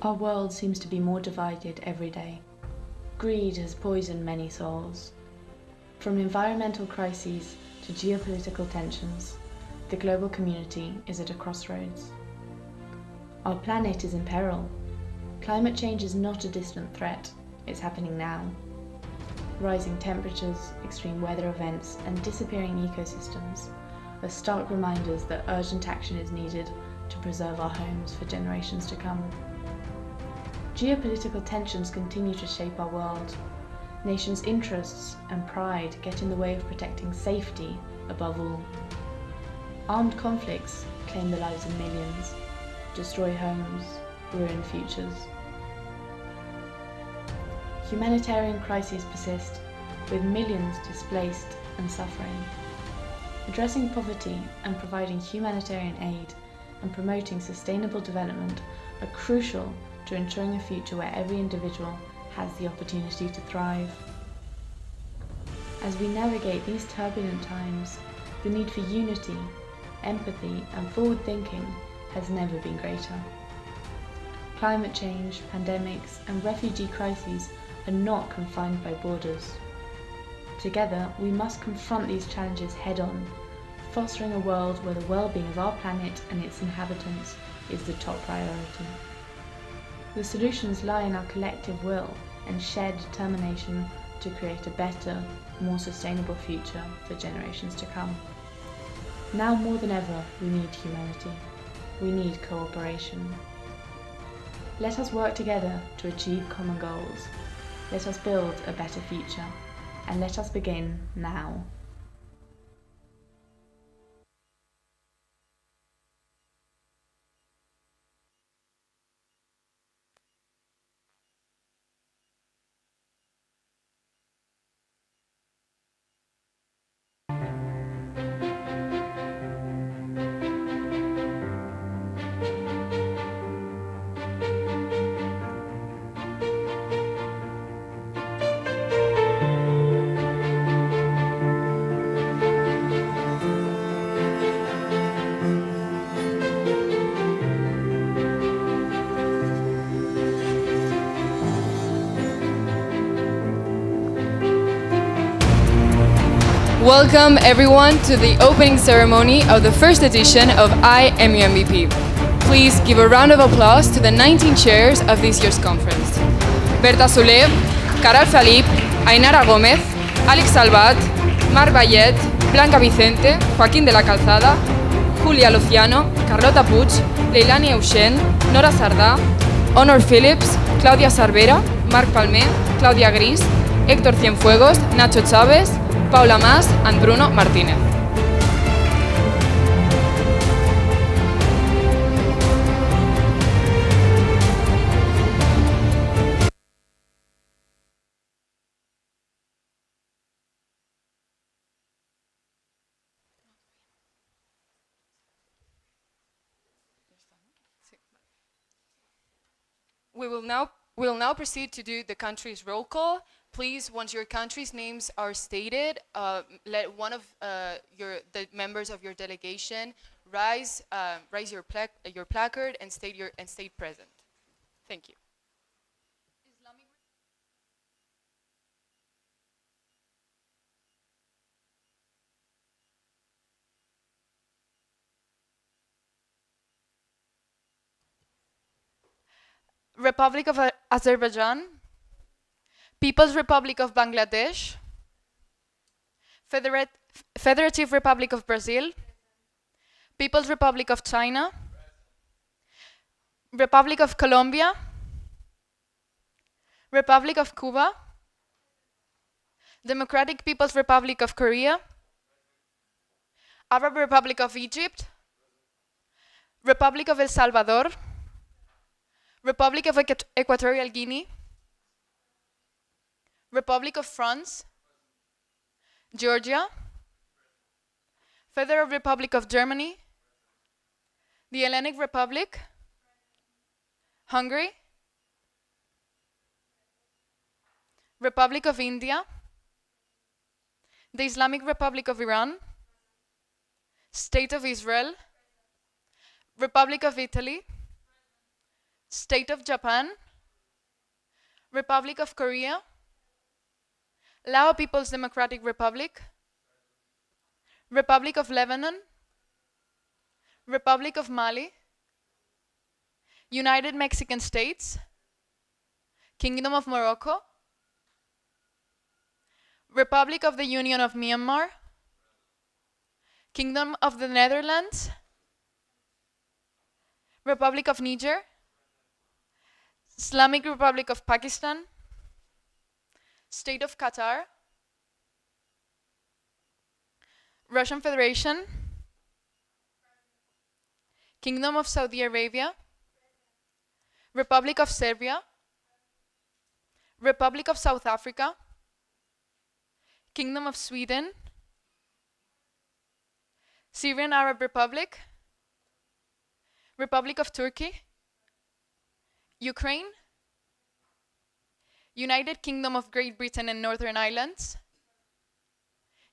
Our world seems to be more divided every day. Greed has poisoned many souls. From environmental crises to geopolitical tensions, the global community is at a crossroads. Our planet is in peril. Climate change is not a distant threat, it's happening now. Rising temperatures, extreme weather events, and disappearing ecosystems are stark reminders that urgent action is needed to preserve our homes for generations to come. Geopolitical tensions continue to shape our world. Nations' interests and pride get in the way of protecting safety above all. Armed conflicts claim the lives of millions, destroy homes, ruin futures. Humanitarian crises persist, with millions displaced and suffering. Addressing poverty and providing humanitarian aid and promoting sustainable development are crucial to ensuring a future where every individual has the opportunity to thrive. As we navigate these turbulent times, the need for unity, empathy, and forward thinking has never been greater. Climate change, pandemics, and refugee crises are not confined by borders. Together, we must confront these challenges head-on, fostering a world where the well-being of our planet and its inhabitants is the top priority. The solutions lie in our collective will and shared determination to create a better, more sustainable future for generations to come. Now more than ever, we need humanity. We need cooperation. Let us work together to achieve common goals. Let us build a better future. And let us begin now. Welcome everyone to the opening ceremony of the first edition of IMUNBP. Please give a round of applause to the 19 chairs of this year's conference. Berta Soler, Caral Felip, Ainara Gómez, Alex Salvat, Marc Vallet, Blanca Vicente, Joaquín de la Calzada, Julia Luciano, Carlota Puig, Leilani Eugen, Nora Sardà, Honor Phillips, Claudia Cervera, Marc Palmer, Claudia Gris, Héctor Cienfuegos, Nacho Chávez, Paula Mas and Bruno Martínez. We will now proceed to do the country's roll call. Please, once your country's names are stated, let one of the members of your delegation raise your placard and state present. Thank you. Republic of Azerbaijan, People's Republic of Bangladesh, Federative Republic of Brazil, People's Republic of China, Republic of Colombia, Republic of Cuba, Democratic People's Republic of Korea, Arab Republic of Egypt, Republic of El Salvador, Republic of Equatorial Guinea, Republic of France, Georgia, Federal Republic of Germany, the Hellenic Republic, Hungary, Republic of India, the Islamic Republic of Iran, State of Israel, Republic of Italy, State of Japan, Republic of Korea, Lao People's Democratic Republic, Republic of Lebanon, Republic of Mali, United Mexican States, Kingdom of Morocco, Republic of the Union of Myanmar, Kingdom of the Netherlands, Republic of Niger, Islamic Republic of Pakistan, State of Qatar, Russian Federation, Kingdom of Saudi Arabia, Republic of Serbia, Republic of South Africa, Kingdom of Sweden, Syrian Arab Republic, Republic of Turkey, Ukraine, United Kingdom of Great Britain and Northern Ireland,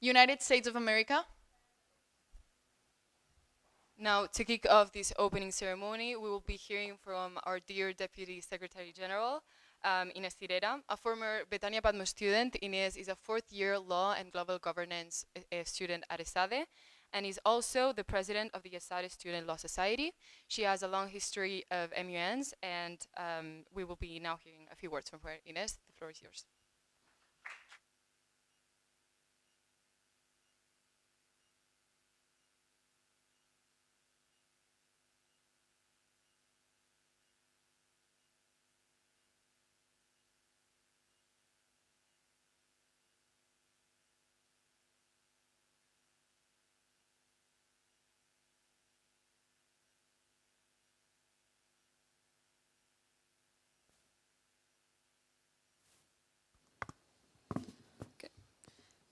United States of America. Now, to kick off this opening ceremony, we will be hearing from our dear Deputy Secretary General, Inés Cirera, a former BetàniaPatmos student. Inés is a fourth-year Law and Global Governance student at ESADE, and is also the president of the ESADE Student Law Society. She has a long history of MUNs, and we will be now hearing a few words from her. Inés, the floor is yours.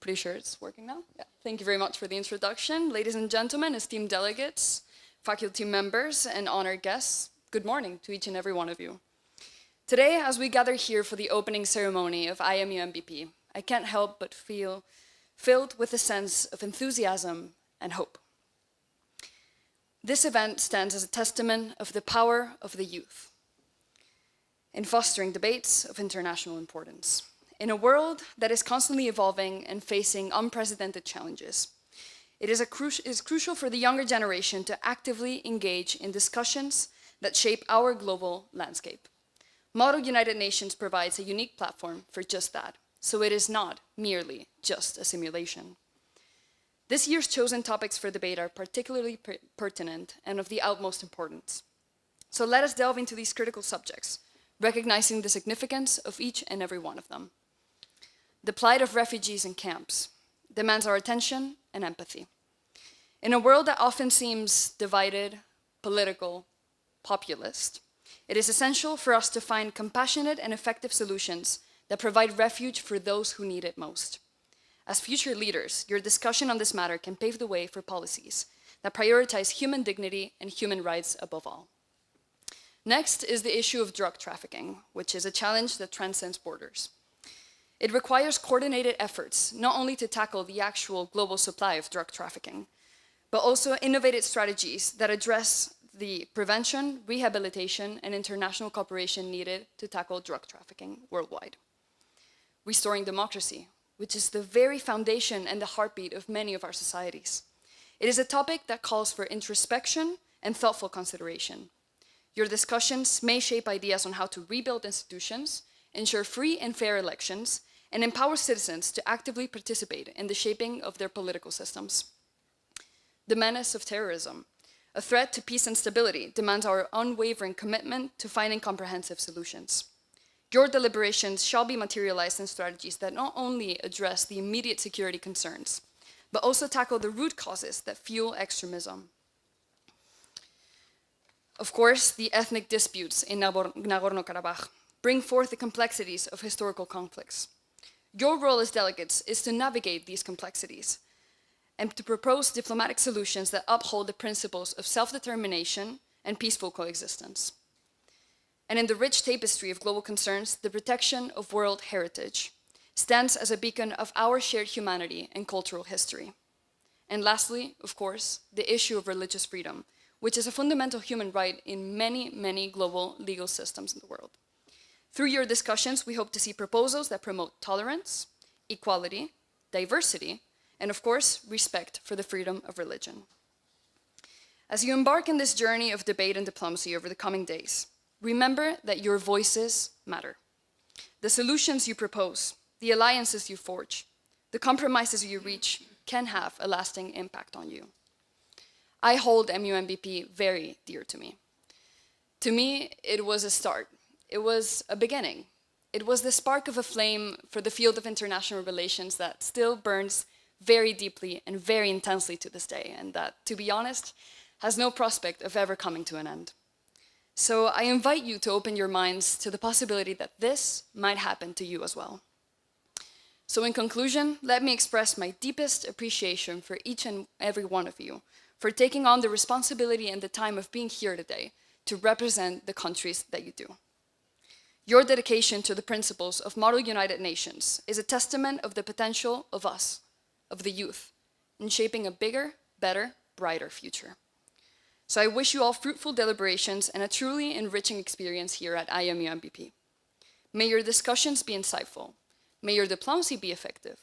Pretty sure it's working now. Yeah. Thank you very much for the introduction. Ladies and gentlemen, esteemed delegates, faculty members, and honored guests, good morning to each and every one of you. Today, as we gather here for the opening ceremony of IMUNBP, I can't help but feel filled with a sense of enthusiasm and hope. This event stands as a testament of the power of the youth in fostering debates of international importance. In a world that is constantly evolving and facing unprecedented challenges, it is crucial for the younger generation to actively engage in discussions that shape our global landscape. Model United Nations provides a unique platform for just that, so it is not merely just a simulation. This year's chosen topics for debate are particularly pertinent and of the utmost importance. So let us delve into these critical subjects, recognizing the significance of each and every one of them. The plight of refugees in camps demands our attention and empathy. In a world that often seems divided, political, populist, it is essential for us to find compassionate and effective solutions that provide refuge for those who need it most. As future leaders, your discussion on this matter can pave the way for policies that prioritize human dignity and human rights above all. Next is the issue of drug trafficking, which is a challenge that transcends borders. It requires coordinated efforts, not only to tackle the actual global supply of drug trafficking, but also innovative strategies that address the prevention, rehabilitation, and international cooperation needed to tackle drug trafficking worldwide. Restoring democracy, which is the very foundation and the heartbeat of many of our societies. It is a topic that calls for introspection and thoughtful consideration. Your discussions may shape ideas on how to rebuild institutions, ensure free and fair elections, and empower citizens to actively participate in the shaping of their political systems. The menace of terrorism, a threat to peace and stability, demands our unwavering commitment to finding comprehensive solutions. Your deliberations shall be materialized in strategies that not only address the immediate security concerns, but also tackle the root causes that fuel extremism. Of course, the ethnic disputes in Nagorno-Karabakh bring forth the complexities of historical conflicts. Your role as delegates is to navigate these complexities and to propose diplomatic solutions that uphold the principles of self-determination and peaceful coexistence. And in the rich tapestry of global concerns, the protection of world heritage stands as a beacon of our shared humanity and cultural history. And lastly, of course, the issue of religious freedom, which is a fundamental human right in many, many global legal systems in the world. Through your discussions, we hope to see proposals that promote tolerance, equality, diversity, and of course, respect for the freedom of religion. As you embark in this journey of debate and diplomacy over the coming days, remember that your voices matter. The solutions you propose, the alliances you forge, the compromises you reach can have a lasting impact on you. I hold IMUNBP very dear to me. To me, it was a start. It was a beginning. It was the spark of a flame for the field of international relations that still burns very deeply and very intensely to this day, and that, to be honest, has no prospect of ever coming to an end. So I invite you to open your minds to the possibility that this might happen to you as well. So in conclusion, let me express my deepest appreciation for each and every one of you for taking on the responsibility and the time of being here today to represent the countries that you do. Your dedication to the principles of Model United Nations is a testament of the potential of us, of the youth, in shaping a bigger, better, brighter future. So I wish you all fruitful deliberations and a truly enriching experience here at IMUNBP. May your discussions be insightful, may your diplomacy be effective,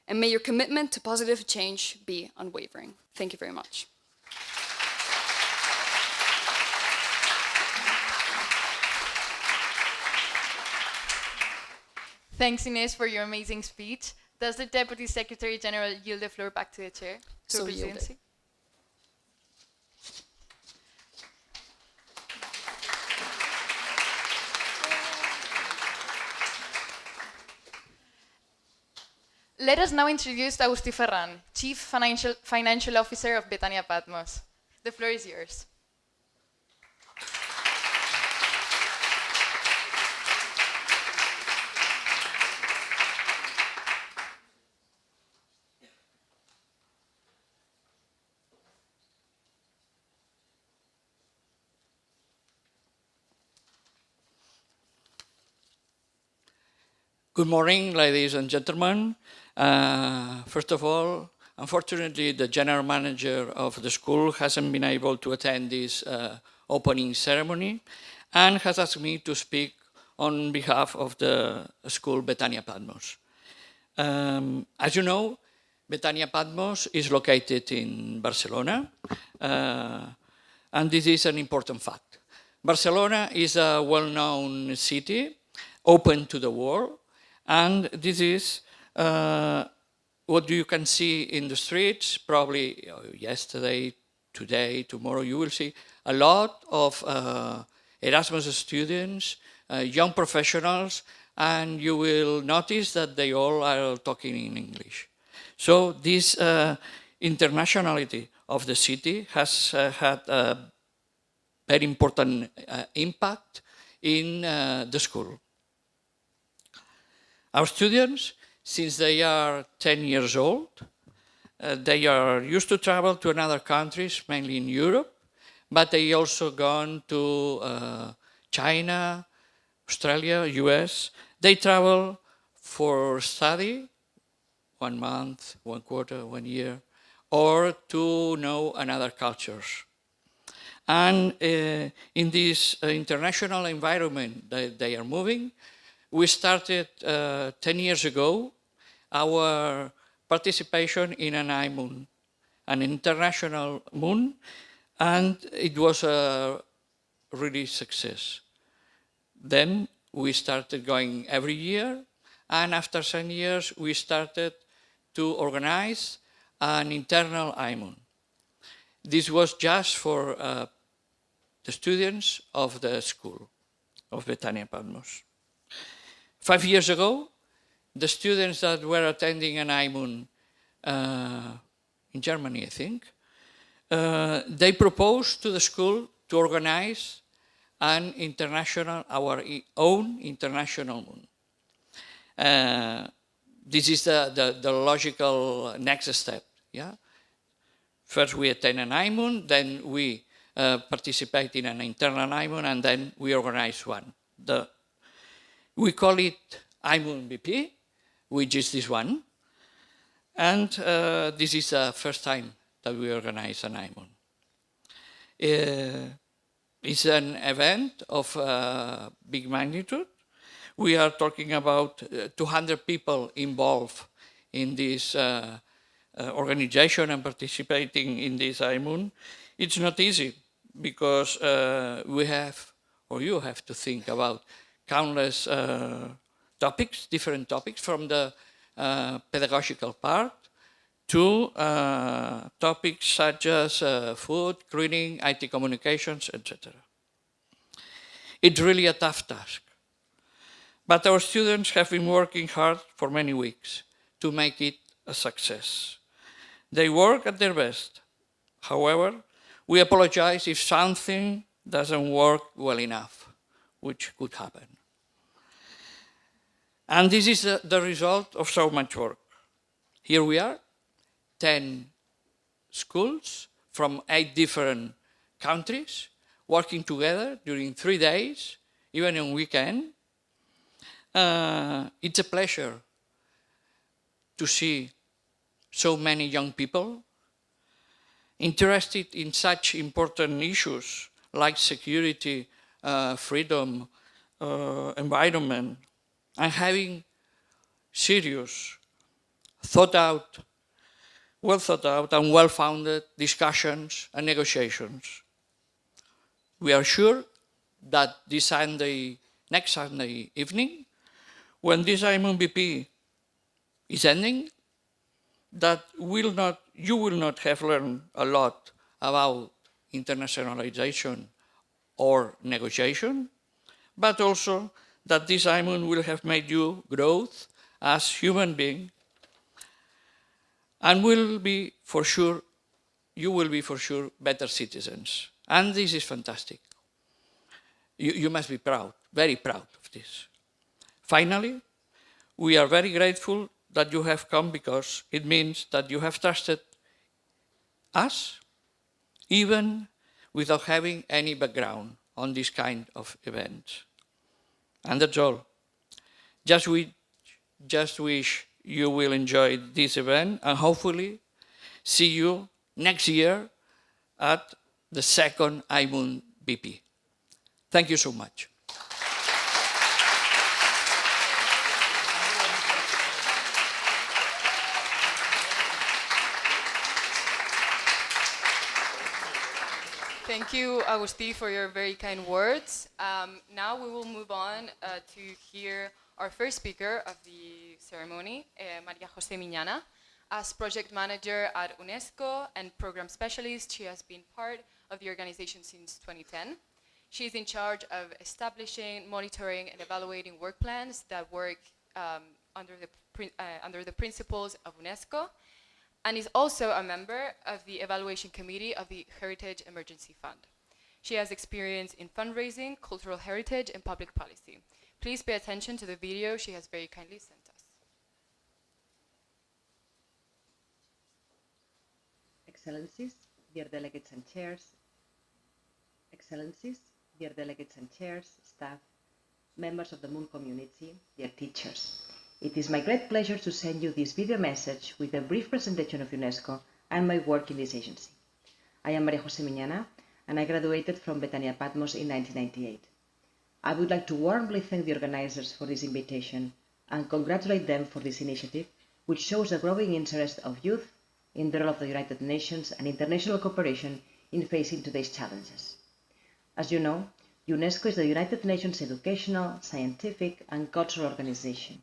and may your commitment to positive change be unwavering. Thank you very much. Thanks, Ines, for your amazing speech. Does the Deputy Secretary General yield the floor back to the Chair? To the Presidency? Let us now introduce Agustí Ferran, Chief Financial Officer of BetàniaPatmos. The floor is yours. Good morning, ladies and gentlemen. First of all, unfortunately, the general manager of the school hasn't been able to attend this opening ceremony and has asked me to speak on behalf of the school BetàniaPatmos. As you know, BetàniaPatmos is located in Barcelona, and this is an important fact. Barcelona is a well-known city, open to the world, and this is what you can see in the streets. Probably yesterday, today, tomorrow, you will see a lot of Erasmus students, young professionals, and you will notice that they all are talking in English. So this internationality of the city has had a very important impact in the school. Our students, since they are 10 years old, they are used to travel to other countries, mainly in Europe, but they also gone to China, Australia, US. They travel for study, 1 month, 1 quarter, 1 year, or to know another cultures. And in this international environment that they are moving, we started 10 years ago our participation in an IMUN, an international MUN, and it was a really success. Then we started going every year, and after 10 years we started to organize an internal IMUN. This was just for the students of the school of BetàniaPatmos. 5 years ago, the students that were attending an IMUN in Germany, I think, they proposed to the school to organize an international, our own international MUN. This is the logical next step. Yeah? First we attend an IMUN, then we participate in an internal IMUN, and then we organize one. We call it IMUNBP, which is this one. And this is the first time that we organize an IMUN. It's an event of big magnitude. We are talking about 200 people involved in this organization and participating in this IMUN. It's not easy because we have, or you have to think about countless topics, different topics, from the pedagogical part to topics such as food, cleaning, IT communications, etc. It's really a tough task. But our students have been working hard for many weeks to make it a success. They work at their best. However, we apologize if something doesn't work well enough, which could happen. And this is the result of so much work. Here we are, 10 schools from 8 different countries, working together during 3 days, even on weekend. It's a pleasure to see so many young people interested in such important issues like security, freedom, environment, and having serious, well thought out and well-founded discussions and negotiations. We are sure that this next Sunday evening, when this IMUNBP is ending, that you will not have learned a lot about internationalization or negotiation, but also that this IMUN will have made you grow as human beings, and you will be for sure better citizens. And this is fantastic. You must be proud, very proud of this. Finally, we are very grateful that you have come, because it means that you have trusted us, even without having any background on this kind of events. And that's all. Just wish you will enjoy this event, and hopefully see you next year at the second IMUNBP. Thank you so much. Thank you, Agustí, for your very kind words. Now we will move on to hear our first speaker of the ceremony, María José Miñana. As project manager at UNESCO and program specialist, she has been part of the organization since 2010. She is in charge of establishing, monitoring, and evaluating work plans that work under the principles of UNESCO, and is also a member of the evaluation committee of the Heritage Emergency Fund. She has experience in fundraising, cultural heritage, and public policy. Please pay attention to the video she has very kindly sent us. Excellencies, dear delegates and chairs, staff, members of the MUN community, dear teachers. It is my great pleasure to send you this video message with a brief presentation of UNESCO and my work in this agency. I am María José Miñana, and I graduated from BetàniaPatmos in 1998. I would like to warmly thank the organizers for this invitation and congratulate them for this initiative, which shows a growing interest of youth in the role of the United Nations and international cooperation in facing today's challenges. As you know, UNESCO is the United Nations educational, scientific, and cultural organization.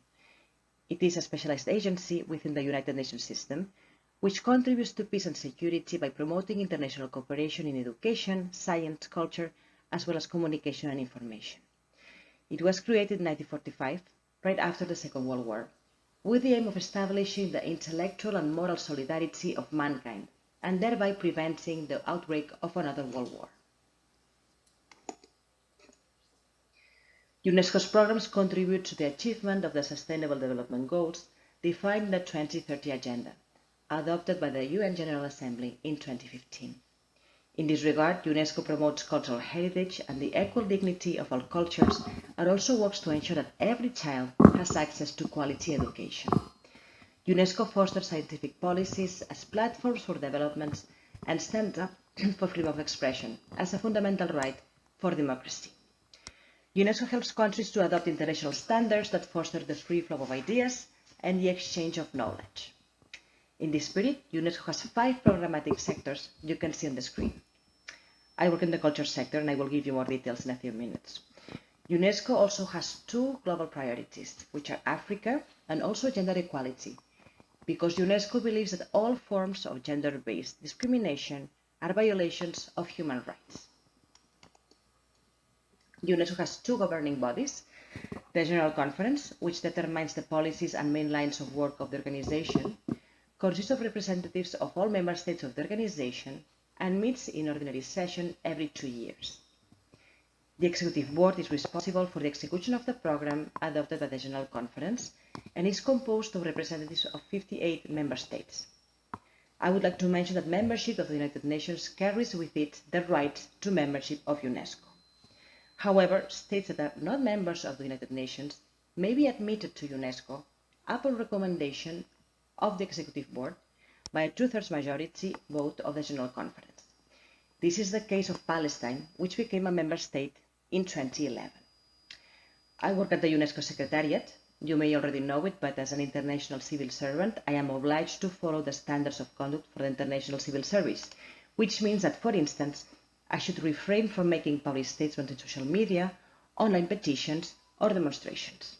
It is a specialized agency within the United Nations system, which contributes to peace and security by promoting international cooperation in education, science, culture, as well as communication and information. It was created in 1945, right after the Second World War, with the aim of establishing the intellectual and moral solidarity of mankind, and thereby preventing the outbreak of another world war. UNESCO's programs contribute to the achievement of the Sustainable Development Goals defined in the 2030 Agenda, adopted by the UN General Assembly in 2015. In this regard, UNESCO promotes cultural heritage and the equal dignity of all cultures, and also works to ensure that every child has access to quality education. UNESCO fosters scientific policies as platforms for development and stands up for freedom of expression as a fundamental right for democracy. UNESCO helps countries to adopt international standards that foster the free flow of ideas and the exchange of knowledge. In this spirit, UNESCO has 5 programmatic sectors you can see on the screen. I work in the culture sector and I will give you more details in a few minutes. UNESCO also has 2 global priorities, which are Africa and also gender equality, because UNESCO believes that all forms of gender-based discrimination are violations of human rights. UNESCO has 2 governing bodies, the General Conference, which determines the policies and main lines of work of the organization, consists of representatives of all member states of the organization and meets in ordinary session every 2 years. The Executive Board is responsible for the execution of the program adopted by the General Conference and is composed of representatives of 58 member states. I would like to mention that membership of the United Nations carries with it the right to membership of UNESCO. However, states that are not members of the United Nations may be admitted to UNESCO upon recommendation of the Executive Board by a 2/3 majority vote of the General Conference. This is the case of Palestine, which became a member state in 2011. I work at the UNESCO Secretariat. You may already know it, but as an international civil servant, I am obliged to follow the standards of conduct for the International Civil Service, which means that, for instance, I should refrain from making public statements in social media, online petitions, or demonstrations.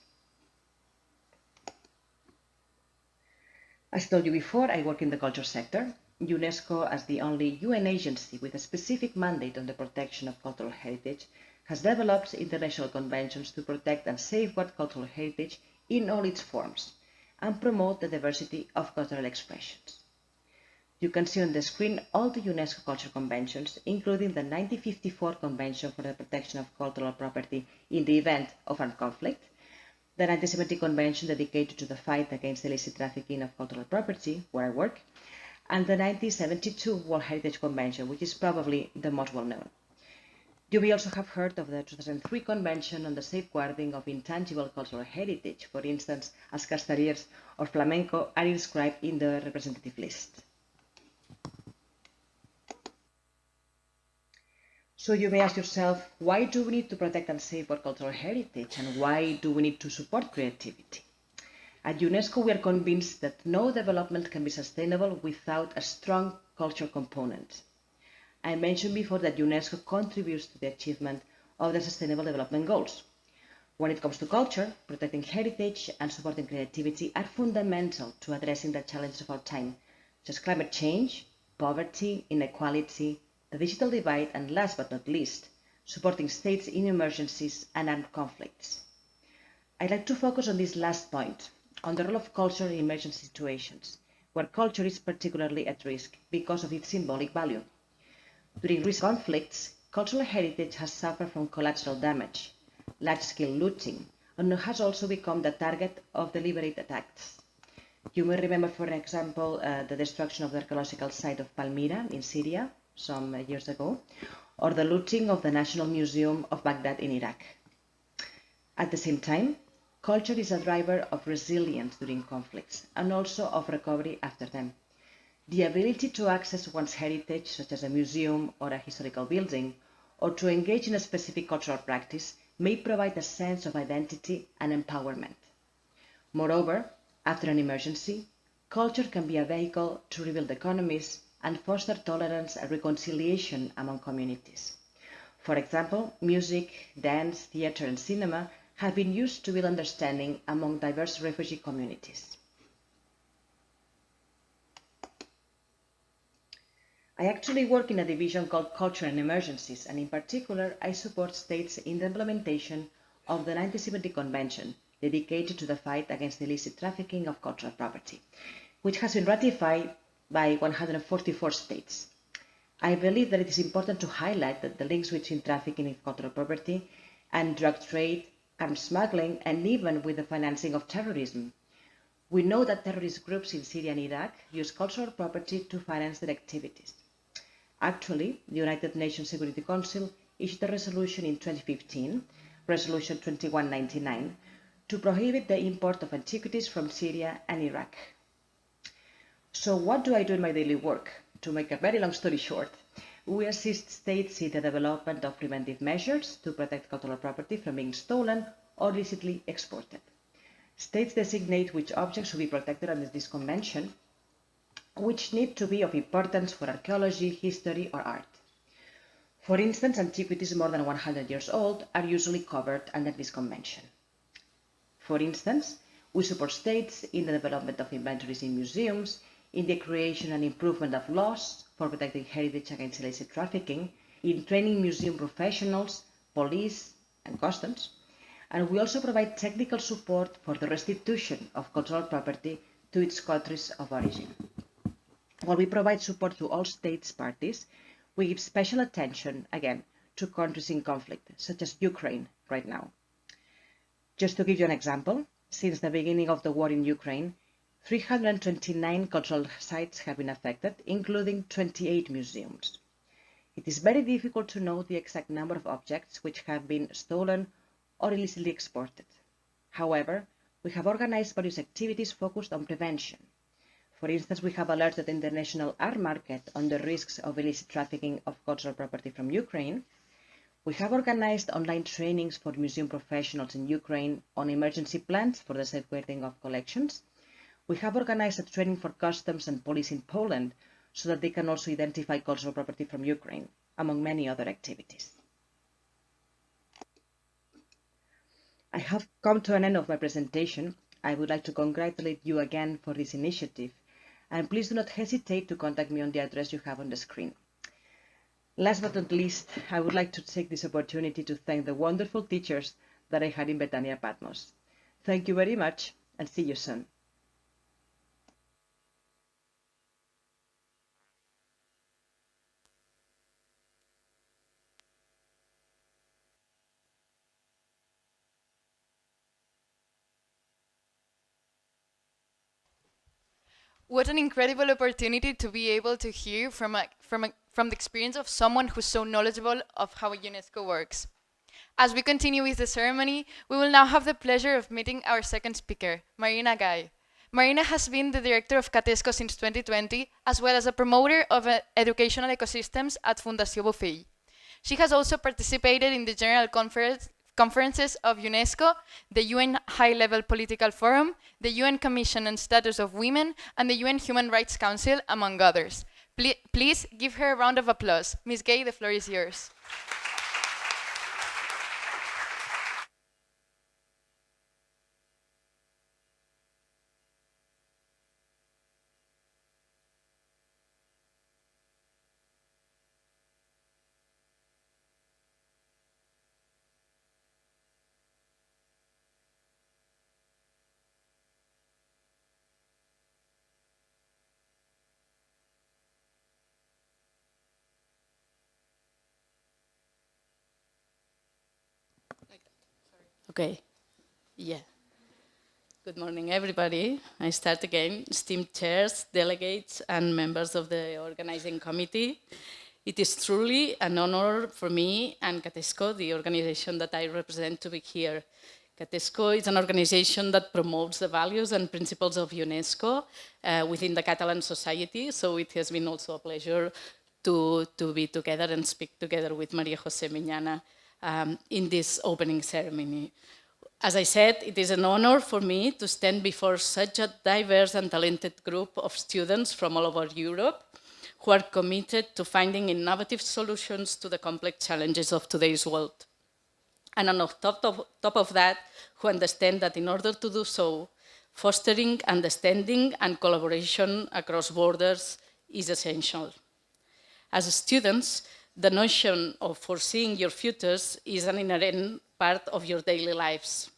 As told you before, I work in the culture sector. UNESCO, as the only UN agency with a specific mandate on the protection of cultural heritage, has developed international conventions to protect and safeguard cultural heritage in all its forms and promote the diversity of cultural expressions. You can see on the screen all the UNESCO Culture Conventions, including the 1954 Convention for the Protection of Cultural Property in the Event of Armed Conflict, the 1970 Convention dedicated to the fight against the illicit trafficking of cultural property, where I work, and the 1972 World Heritage Convention, which is probably the most well known. You may also have heard of the 2003 Convention on the Safeguarding of Intangible Cultural Heritage, for instance, as Castellers or flamenco are inscribed in the representative list. So you may ask yourself, why do we need to protect and safeguard cultural heritage, and why do we need to support creativity? At UNESCO, we are convinced that no development can be sustainable without a strong cultural component. I mentioned before that UNESCO contributes to the achievement of the Sustainable Development Goals. When it comes to culture, protecting heritage and supporting creativity are fundamental to addressing the challenges of our time, such as climate change, poverty, inequality, the digital divide, and last but not least, supporting states in emergencies and armed conflicts. I'd like to focus on this last point, on the role of culture in emergency situations, where culture is particularly at risk because of its symbolic value. During recent conflicts, cultural heritage has suffered from collateral damage, large-scale looting, and has also become the target of deliberate attacks. You may remember, for example, the destruction of the archaeological site of Palmyra in Syria some years ago, or the looting of the National Museum of Baghdad in Iraq. At the same time, culture is a driver of resilience during conflicts and also of recovery after them. The ability to access one's heritage, such as a museum or a historical building, or to engage in a specific cultural practice may provide a sense of identity and empowerment. Moreover, after an emergency, culture can be a vehicle to rebuild economies and foster tolerance and reconciliation among communities. For example, music, dance, theatre, and cinema have been used to build understanding among diverse refugee communities. I actually work in a division called Culture and Emergencies, and in particular, I support states in the implementation of the 1970 Convention dedicated to the fight against the illicit trafficking of cultural property, which has been ratified by 144 states. I believe that it is important to highlight that the links between trafficking of cultural property and drug trade, arms smuggling, and even with the financing of terrorism. We know that terrorist groups in Syria and Iraq use cultural property to finance their activities. Actually, the United Nations Security Council issued a resolution in 2015, Resolution 2199, to prohibit the import of antiquities from Syria and Iraq. So what do I do in my daily work? To make a very long story short, we assist states in the development of preventive measures to protect cultural property from being stolen or illicitly exported. States designate which objects should be protected under this convention, which need to be of importance for archaeology, history, or art. For instance, antiquities more than 100 years old are usually covered under this convention. For instance, we support states in the development of inventories in museums, in the creation and improvement of laws for protecting heritage against illicit trafficking, in training museum professionals, police, and customs, and we also provide technical support for the restitution of cultural property to its countries of origin. While we provide support to all states parties, we give special attention, again, to countries in conflict, such as Ukraine right now. Just to give you an example, since the beginning of the war in Ukraine, 329 cultural sites have been affected, including 28 museums. It is very difficult to know the exact number of objects which have been stolen or illicitly exported. However, we have organized various activities focused on prevention. For instance, we have alerted the international art market on the risks of illicit trafficking of cultural property from Ukraine. We have organized online trainings for museum professionals in Ukraine on emergency plans for the safeguarding of collections. We have organized a training for customs and police in Poland so that they can also identify cultural property from Ukraine, among many other activities. I have come to an end of my presentation. I would like to congratulate you again for this initiative, and please do not hesitate to contact me on the address you have on the screen. Last but not least, I would like to take this opportunity to thank the wonderful teachers that I had in BetàniaPatmos. Thank you very much, and see you soon. What an incredible opportunity to be able to hear from the experience of someone who's so knowledgeable of how UNESCO works. As we continue with the ceremony, we will now have the pleasure of meeting our second speaker, Marina Guy. Marina has been the director of Catesco since 2020, as well as a promoter of educational ecosystems at Fundació Bofill. She has also participated in the General Conferences of UNESCO, the UN High-Level Political Forum, the UN Commission on Status of Women, and the UN Human Rights Council, among others. Please give her a round of applause. Ms. Gay, the floor is yours. Okay. Yeah. Good morning, everybody. I start again. Esteemed chairs, delegates, and members of the organizing committee. It is truly an honor for me and Catesco, the organization that I represent, to be here. Catesco is an organization that promotes the values and principles of UNESCO within the Catalan society, so it has been also a pleasure to be together and speak together with Maria José Miñana in this opening ceremony. As I said, it is an honor for me to stand before such a diverse and talented group of students from all over Europe who are committed to finding innovative solutions to the complex challenges of today's world. And on top of that, who understand that in order to do so, fostering understanding and collaboration across borders is essential. As students, the notion of foreseeing your futures is an inherent part of your daily lives.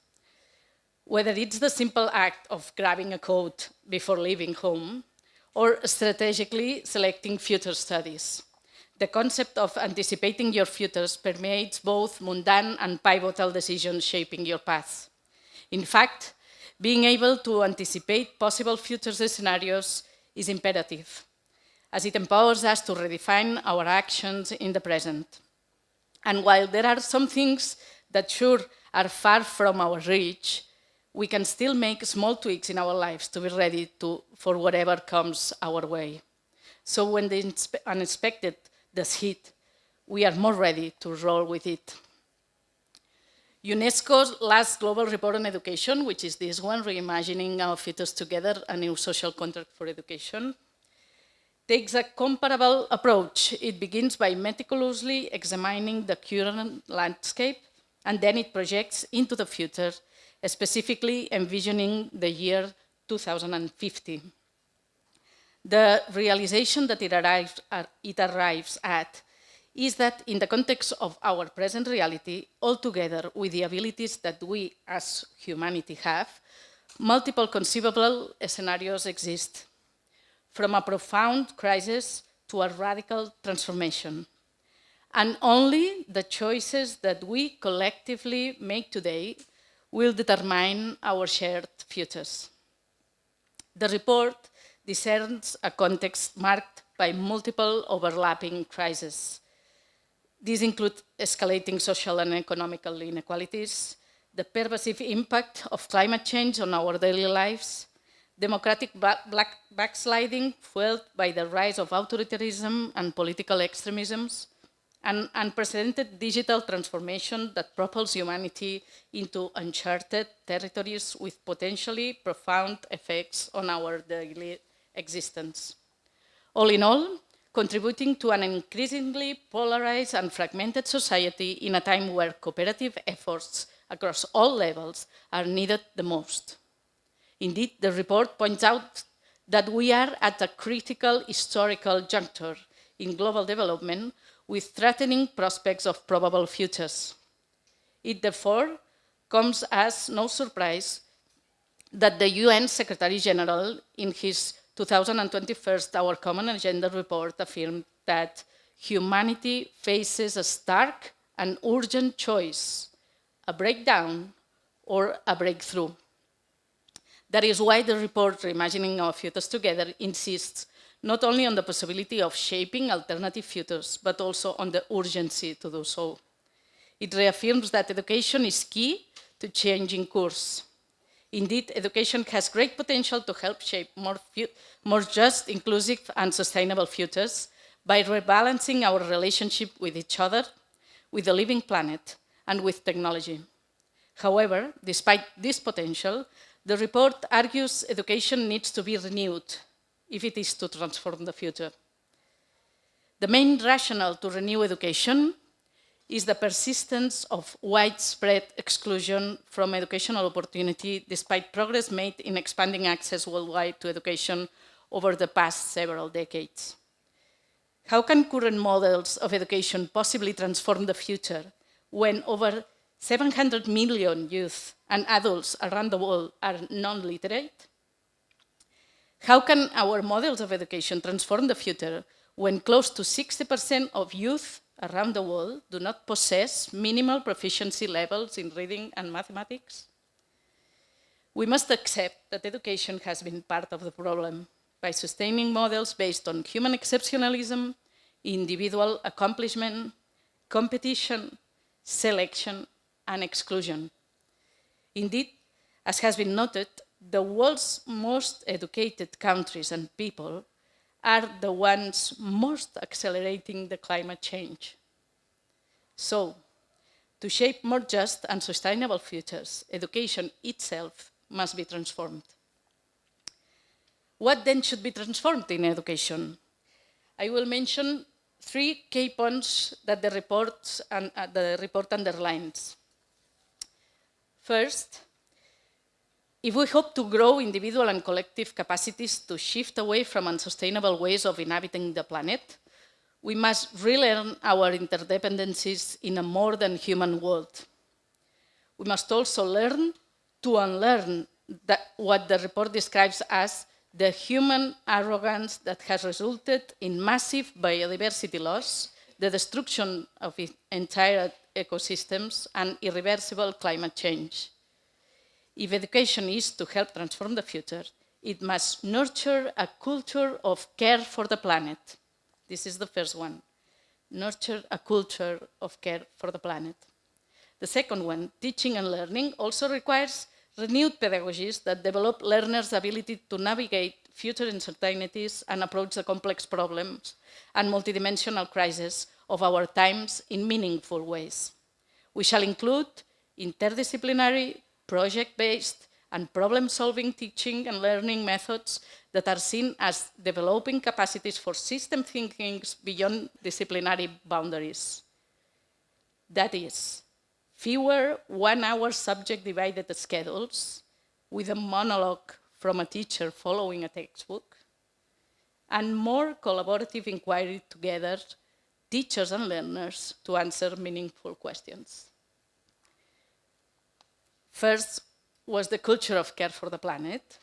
Whether it's the simple act of grabbing a coat before leaving home, or strategically selecting future studies, the concept of anticipating your futures permeates both mundane and pivotal decisions shaping your path. In fact, being able to anticipate possible future scenarios is imperative, as it empowers us to redefine our actions in the present. And while there are some things that sure are far from our reach, we can still make small tweaks in our lives to be ready for whatever comes our way. So when the unexpected does hit, we are more ready to roll with it. UNESCO's last global report on education, which is this one, Reimagining Our Futures Together, a New Social Contract for Education, takes a comparable approach. It begins by meticulously examining the current landscape, and then it projects into the future, specifically envisioning the year 2050. The realization that it arrives at is that in the context of our present reality, altogether with the abilities that we as humanity have, multiple conceivable scenarios exist, from a profound crisis to a radical transformation. And only the choices that we collectively make today will determine our shared futures. The report discerns a context marked by multiple overlapping crises. These include escalating social and economical inequalities, the pervasive impact of climate change on our daily lives, democratic backsliding fueled by the rise of authoritarianism and political extremisms, and unprecedented digital transformation that propels humanity into uncharted territories with potentially profound effects on our daily existence. All in all, contributing to an increasingly polarized and fragmented society in a time where cooperative efforts across all levels are needed the most. Indeed, the report points out that we are at a critical historical juncture in global development with threatening prospects of probable futures. It therefore comes as no surprise that the UN Secretary General, in his 2021 Our Common Agenda report, affirmed that humanity faces a stark and urgent choice, a breakdown or a breakthrough. That is why the report, Reimagining Our Futures Together, insists not only on the possibility of shaping alternative futures, but also on the urgency to do so. It reaffirms that education is key to changing course. Indeed, education has great potential to help shape more just, inclusive, and sustainable futures by rebalancing our relationship with each other, with the living planet, and with technology. However, despite this potential, the report argues education needs to be renewed if it is to transform the future. The main rationale to renew education is the persistence of widespread exclusion from educational opportunity despite progress made in expanding access worldwide to education over the past several decades. How can current models of education possibly transform the future when over 700 million youth and adults around the world are non-literate? How can our models of education transform the future when close to 60% of youth around the world do not possess minimal proficiency levels in reading and mathematics? We must accept that education has been part of the problem by sustaining models based on human exceptionalism, individual accomplishment, competition, selection, and exclusion. Indeed, as has been noted, the world's most educated countries and people are the ones most accelerating the climate change. So, to shape more just and sustainable futures, education itself must be transformed. What then should be transformed in education? I will mention 3 key points that the report underlines. First, if we hope to grow individual and collective capacities to shift away from unsustainable ways of inhabiting the planet, we must relearn our interdependencies in a more than human world. We must also learn to unlearn what the report describes as the human arrogance that has resulted in massive biodiversity loss, the destruction of entire ecosystems, and irreversible climate change. If education is to help transform the future, it must nurture a culture of care for the planet. This is the first one. Nurture a culture of care for the planet. The second one, teaching and learning, also requires renewed pedagogies that develop learners' ability to navigate future uncertainties and approach the complex problems and multidimensional crises of our times in meaningful ways. We shall include interdisciplinary, project-based, and problem-solving teaching and learning methods that are seen as developing capacities for system thinking beyond disciplinary boundaries. That is, fewer one-hour subject-divided schedules with a monologue from a teacher following a textbook, and more collaborative inquiry together, teachers and learners, to answer meaningful questions. First was the culture of care for the planet.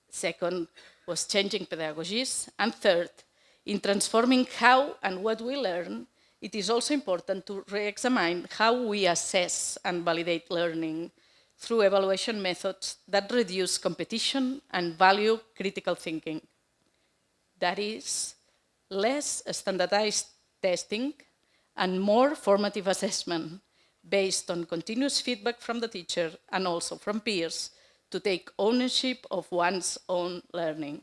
Second was changing pedagogies. And third, in transforming how and what we learn, it is also important to re-examine how we assess and validate learning through evaluation methods that reduce competition and value critical thinking. That is, less standardized testing and more formative assessment based on continuous feedback from the teacher and also from peers to take ownership of one's own learning.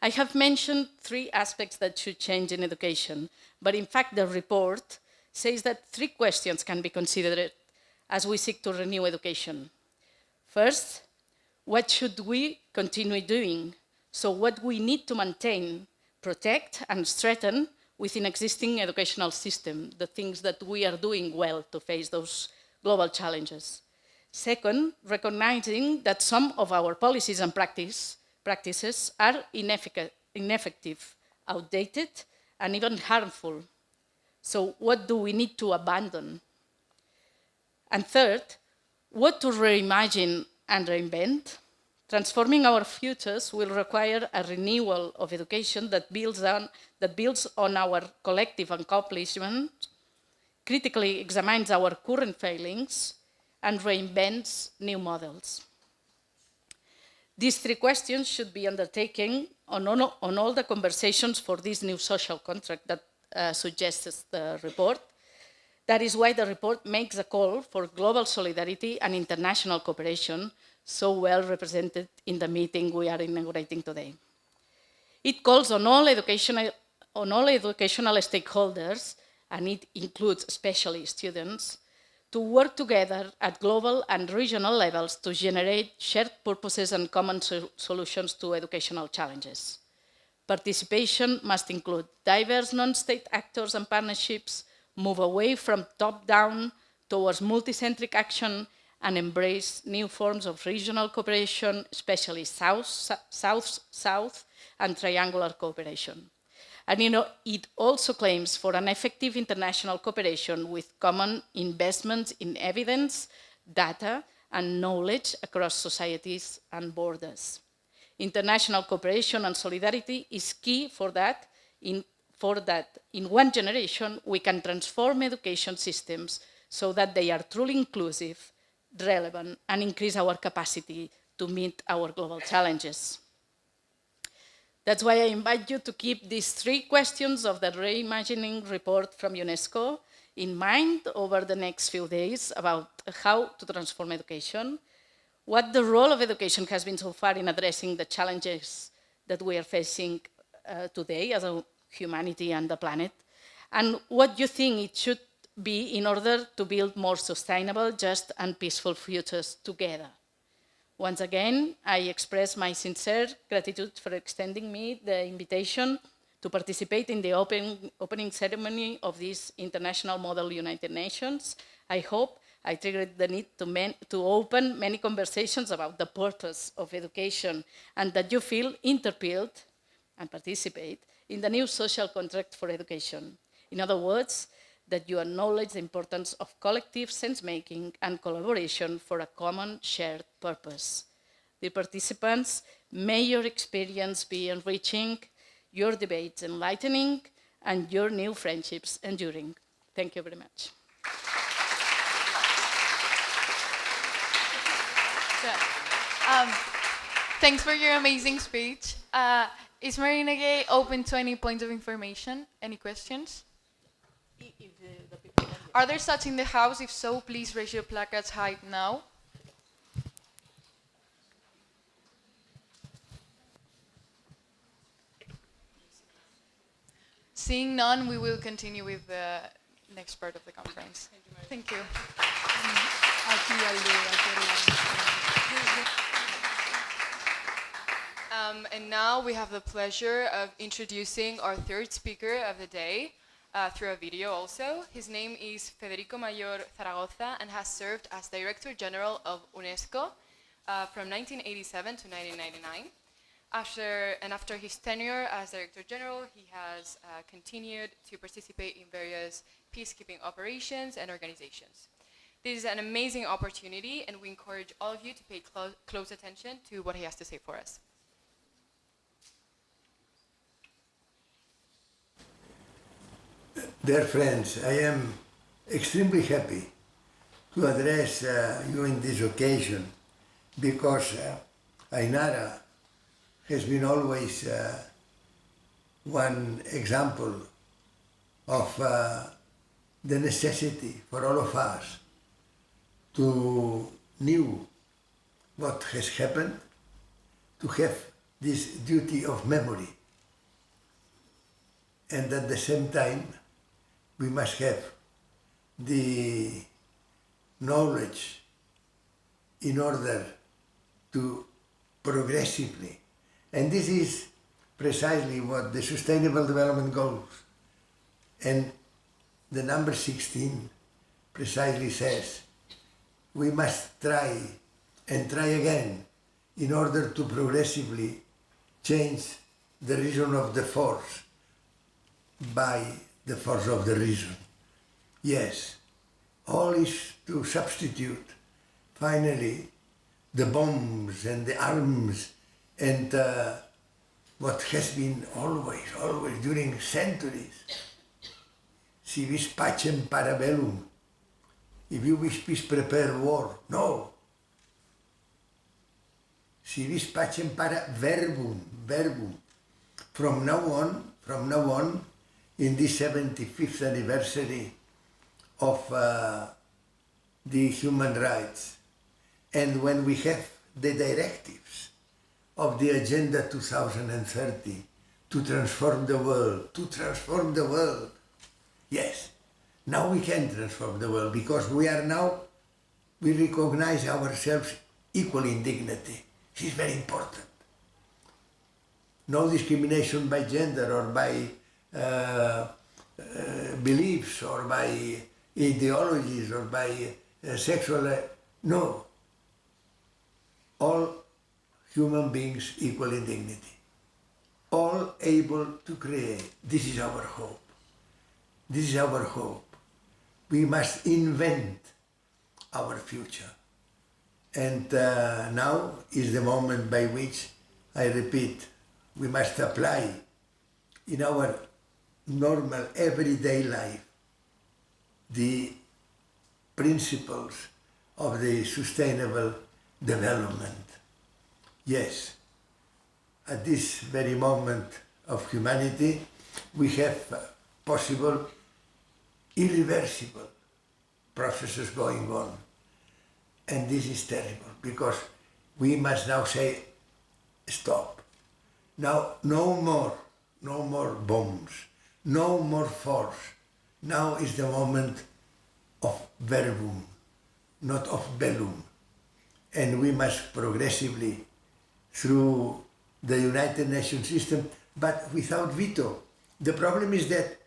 I have mentioned 3 aspects that should change in education, but in fact the report says that 3 questions can be considered as we seek to renew education. First, what should we continue doing? So what we need to maintain, protect, and strengthen within existing educational system, the things that we are doing well to face those global challenges. Second, recognizing that some of our policies and practices are ineffective, outdated, and even harmful. So what do we need to abandon? And third, what to reimagine and reinvent? Transforming our futures will require a renewal of education that builds on our collective accomplishment, critically examines our current failings, and reinvents new models. These 3 questions should be undertaken on all the conversations for this new social contract that suggests the report. That is why the report makes a call for global solidarity and international cooperation, so well represented in the meeting we are inaugurating today. It calls on all educational stakeholders, and it includes especially students, to work together at global and regional levels to generate shared purposes and common solutions to educational challenges. Participation must include diverse non-state actors and partnerships, move away from top-down towards multicentric action, and embrace new forms of regional cooperation, especially South-South and triangular cooperation. And it also claims for an effective international cooperation with common investments in evidence, data, and knowledge across societies and borders. International cooperation and solidarity is key for that in one generation we can transform education systems so that they are truly inclusive, relevant, and increase our capacity to meet our global challenges. That's why I invite you to keep these 3 questions of the Reimagining report from UNESCO in mind over the next few days about how to transform education, what the role of education has been so far in addressing the challenges that we are facing today as a humanity and the planet, and what you think it should be in order to build more sustainable, just, and peaceful futures together. Once again, I express my sincere gratitude for extending me the invitation to participate in the opening ceremony of this International Model United Nations. I hope I triggered the need to open many conversations about the purpose of education and that you feel interpelled and participate in the new social contract for education. In other words, that you acknowledge the importance of collective sense-making and collaboration for a common shared purpose. The participants, may your experience be enriching, your debates enlightening, and your new friendships enduring. Thank you very much. Thanks for your amazing speech. Is Marina Gay open to any points of information? Any questions? Are there such in the house? If so, please raise your placards high now. Seeing none, we will continue with the next part of the conference. Thank you. And now we have the pleasure of introducing our third speaker of the day through a video also. His name is Federico Mayor Zaragoza and has served as Director General of UNESCO from 1987 to 1999. After his tenure as Director General, he has continued to participate in various peacekeeping operations and organizations. This is an amazing opportunity, and we encourage all of you to pay close attention to what he has to say for us. Dear friends, I am extremely happy to address you in this occasion because Ainara has been always one example of the necessity for all of us to know what has happened, to have this duty of memory, and at the same time we must have the knowledge in order to progressively, and this is precisely what the Sustainable Development Goals and the number 16 precisely says. We must try and try again in order to progressively change the reason of the force by the force of the reason. Yes, all is to substitute finally the bombs and the arms and what has been always during centuries. Si vis pacem para bellum, if you wish peace, prepare war. No. Si vis pacem para verbum. From now on, in this 75th anniversary of the human rights, and when we have the directives of the Agenda 2030 to transform the world, yes, now we can transform the world because we recognize ourselves equal in dignity. This is very important. No discrimination by gender or by beliefs or by ideologies or by sexual, no. All human beings equal in dignity. All able to create. This is our hope. This is our hope. We must invent our future. And now is the moment by which, I repeat, we must apply in our normal everyday life the principles of the sustainable development. Yes, at this very moment of humanity, we have possible irreversible processes going on. And this is terrible because we must now say, stop. Now, no more bombs, no more force. Now is the moment of verbum, not of bellum. And we must progressively, through the United Nations system, but without veto. The problem is that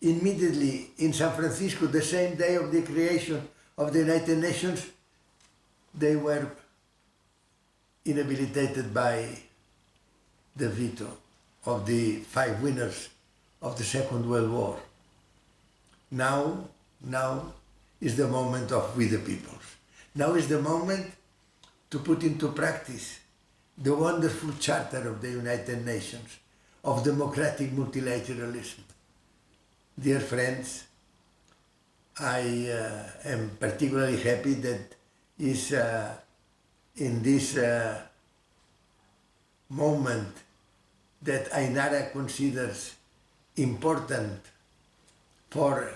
immediately in San Francisco, the same day of the creation of the United Nations, they were inhabilitated by the veto of the 5 winners of the Second World War. Now is the moment of we the peoples. Now is the moment to put into practice the wonderful charter of the United Nations of democratic multilateralism. Dear friends, I am particularly happy that is in this moment that Ainara considers important for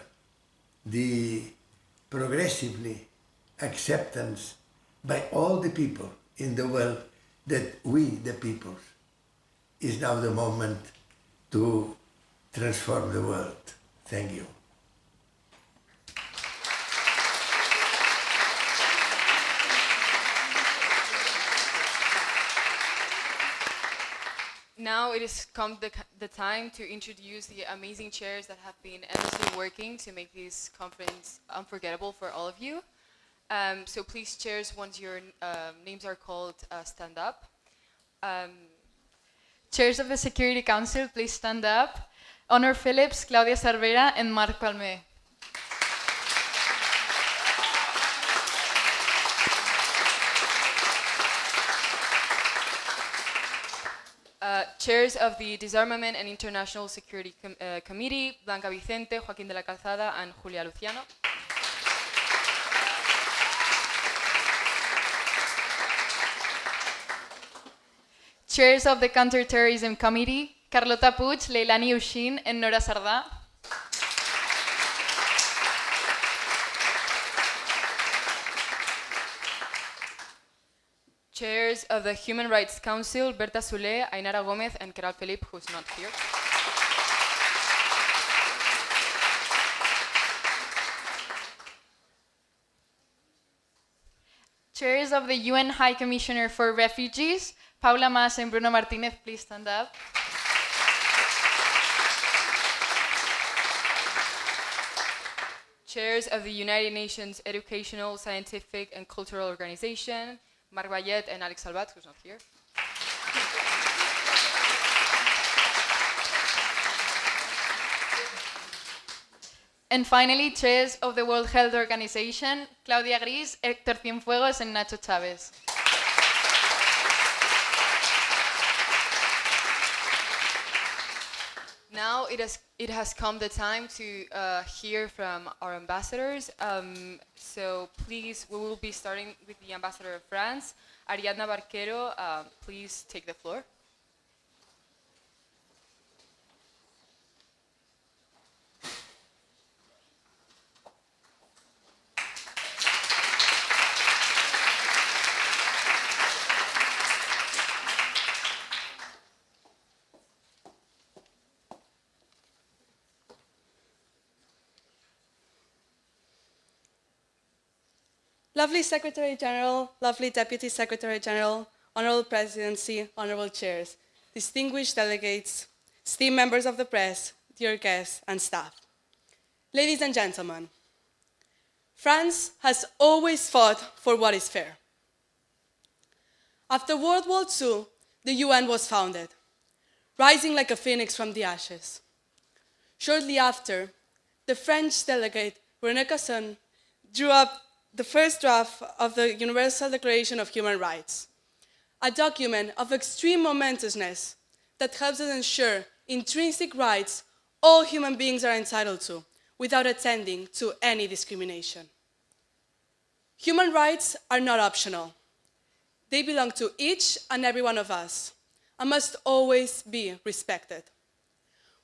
the progressively acceptance by all the people in the world that we, the peoples, is now the moment to transform the world. Thank you. Now it has come the time to introduce the amazing chairs that have been endlessly working to make this conference unforgettable for all of you. So please, chairs, once your names are called, stand up. Chairs of the Security Council, please stand up. Honor Phillips, Claudia Cervera, and Marc Palmé. Chairs of the Disarmament and International Security Committee, Blanca Vicente, Joaquín de la Calzada, and Julia Luciano. Chairs of the Counterterrorism Committee, Carlota Puig, Leilani Ushin, and Nora Sardá. Chairs of the Human Rights Council, Berta Soule, Ainara Gomez, and Keral Felipe, who's not here. Chairs of the UN High Commissioner for Refugees, Paula Mas and Bruno Martinez, please stand up. Chairs of the United Nations Educational, Scientific, and Cultural Organization, Marc Bayet and Alex Salvat, who's not here. And finally, chairs of the World Health Organization, Claudia Gris, Héctor Cienfuegos, and Nacho Chávez. Now it has come the time to hear from our ambassadors. So please, we will be starting with the ambassador of France, Ariadna Barquero. Please take the floor. Lovely Secretary General, lovely Deputy Secretary General, Honorable Presidency, Honorable Chairs, distinguished delegates, esteemed members of the press, dear guests and staff. Ladies and gentlemen, France has always fought for what is fair. After World War II, the UN was founded, rising like a phoenix from the ashes. Shortly after, the French delegate, René Cassin, drew up the first draft of the Universal Declaration of Human Rights, a document of extreme momentousness that helps us ensure intrinsic rights all human beings are entitled to, without attending to any discrimination. Human rights are not optional. They belong to each and every one of us and must always be respected.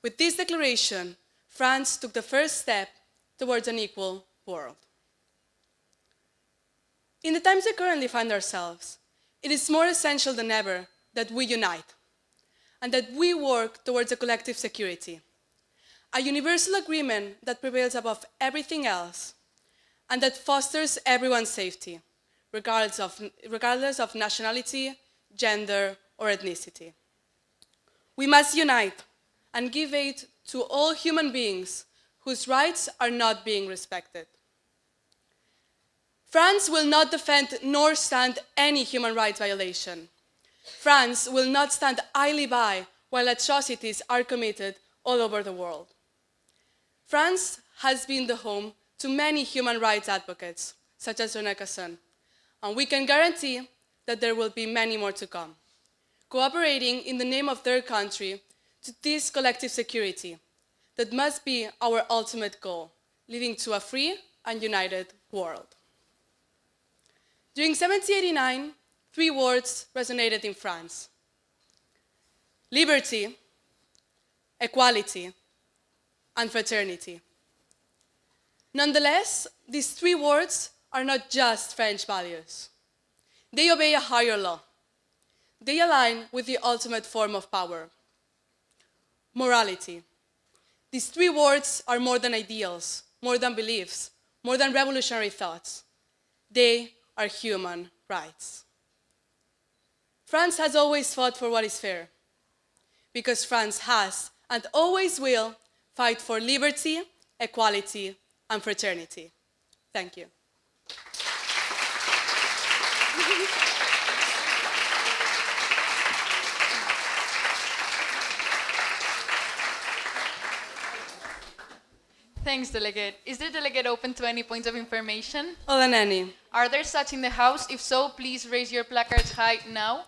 With this declaration, France took the first step towards an equal world. In the times we currently find ourselves, it is more essential than ever that we unite and that we work towards a collective security, a universal agreement that prevails above everything else and that fosters everyone's safety, regardless of nationality, gender, or ethnicity. We must unite and give aid to all human beings whose rights are not being respected. France will not defend nor stand any human rights violation. France will not stand idly by while atrocities are committed all over the world. France has been the home to many human rights advocates, such as René Cassin, and we can guarantee that there will be many more to come, cooperating in the name of their country to this collective security that must be our ultimate goal, leading to a free and united world. During 1789, 3 words resonated in France: liberty, equality, and fraternity. Nonetheless, these 3 words are not just French values. They obey a higher law. They align with the ultimate form of power: morality, These three words are more than ideals, more than beliefs, more than revolutionary thoughts. They are human rights. France has always fought for what is fair, because France has and always will fight for liberty, equality, and fraternity. Thank you. Thanks, Delegate. Is the Delegate open to any points of information? More than any. Are there such in the House? If so, please raise your placards high now.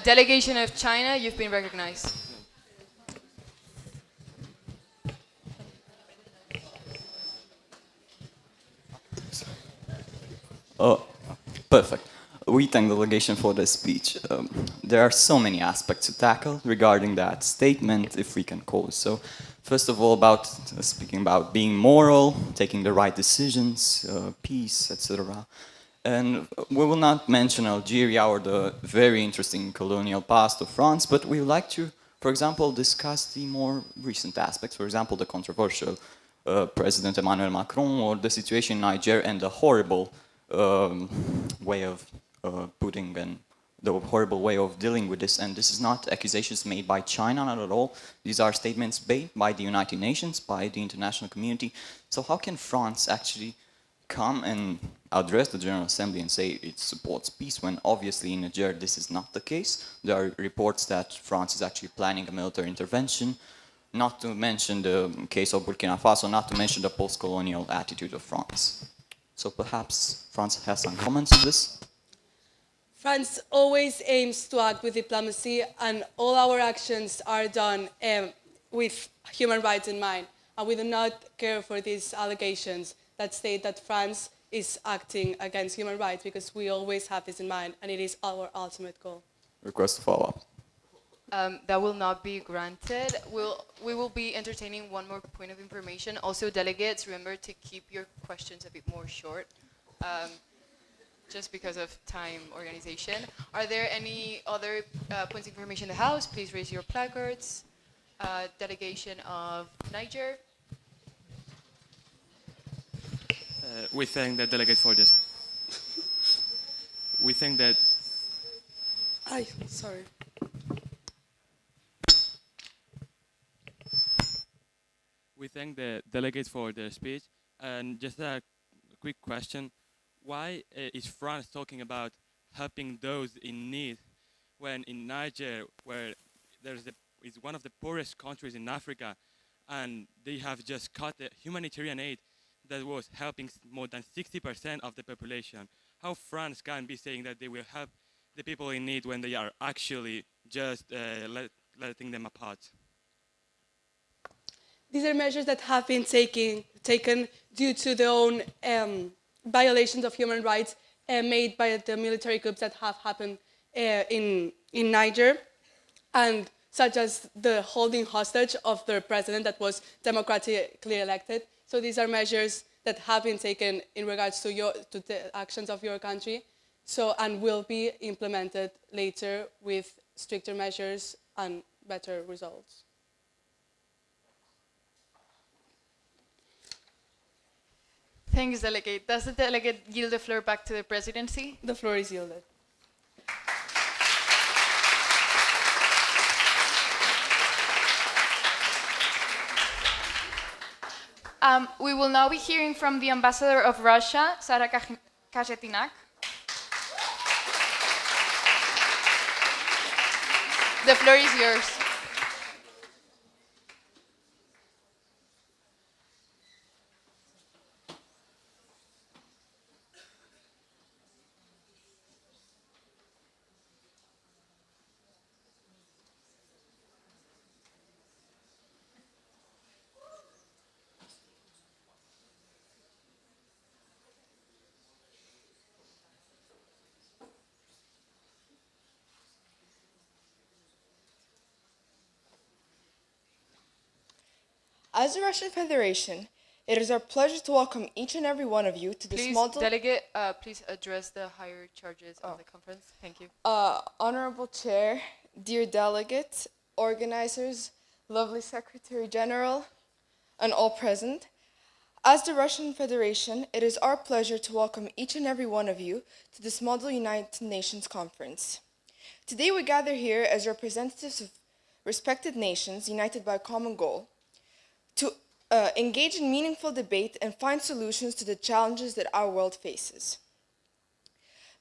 Delegation of China, you've been recognized. Oh, perfect. We thank the delegation for the speech. There are so many aspects to tackle regarding that statement, if we can call it so. First of all, about speaking about being moral, taking the right decisions, peace, etc. And we will not mention Algeria or the very interesting colonial past of France, but we would like to, for example, discuss the more recent aspects. For example, the controversial President Emmanuel Macron, or the situation in Niger and the horrible way of putting and the horrible way of dealing with this. And this is not accusations made by China, not at all. These are statements made by the United Nations, by the international community. So how can France actually come and address the General Assembly and say it supports peace when obviously in Niger this is not the case? There are reports that France is actually planning a military intervention, not to mention the case of Burkina Faso, not to mention the post-colonial attitude of France. So perhaps France has some comments on this? France always aims to act with diplomacy, and all our actions are done with human rights in mind. And we do not care for these allegations that state that France is acting against human rights, because we always have this in mind, and it is our ultimate goal. Request to follow up. That will not be granted. We will be entertaining one more point of information. Also, delegates, remember to keep your questions a bit more short, just because of time organization. Are there any other points of information in the House? Please raise your placards. Delegation of Niger. We thank the delegate for this. We think that. Sorry. We thank the delegates for their speech. And just a quick question. Why is France talking about helping those in need when in Niger, where it's one of the poorest countries in Africa, and they have just cut the humanitarian aid that was helping more than 60% of the population? How France can be saying that they will help the people in need when they are actually just letting them apart? These are measures that have been taken due to their own violations of human rights made by the military coups that have happened in Niger, and such as the holding hostage of their president that was democratically elected. So these are measures that have been taken in regards to the actions of your country, and will be implemented later with stricter measures and better results. Thanks, Delegate. Does the Delegate yield the floor back to the Presidency? The floor is yielded. We will now be hearing from the Ambassador of Russia, Sara Kazhetinak. The floor is yours. As the Russian Federation, It is our pleasure to welcome each and every one of you to this Please, model... delegate, please address the higher charges of the conference. Thank you. Honorable Chair, dear delegates, organizers, lovely Secretary General, and all present. As the Russian Federation, it is our pleasure to welcome each and every one of you to this Model United Nations Conference. Today we gather here as representatives of respected nations united by a common goal to engage in meaningful debate and find solutions to the challenges that our world faces.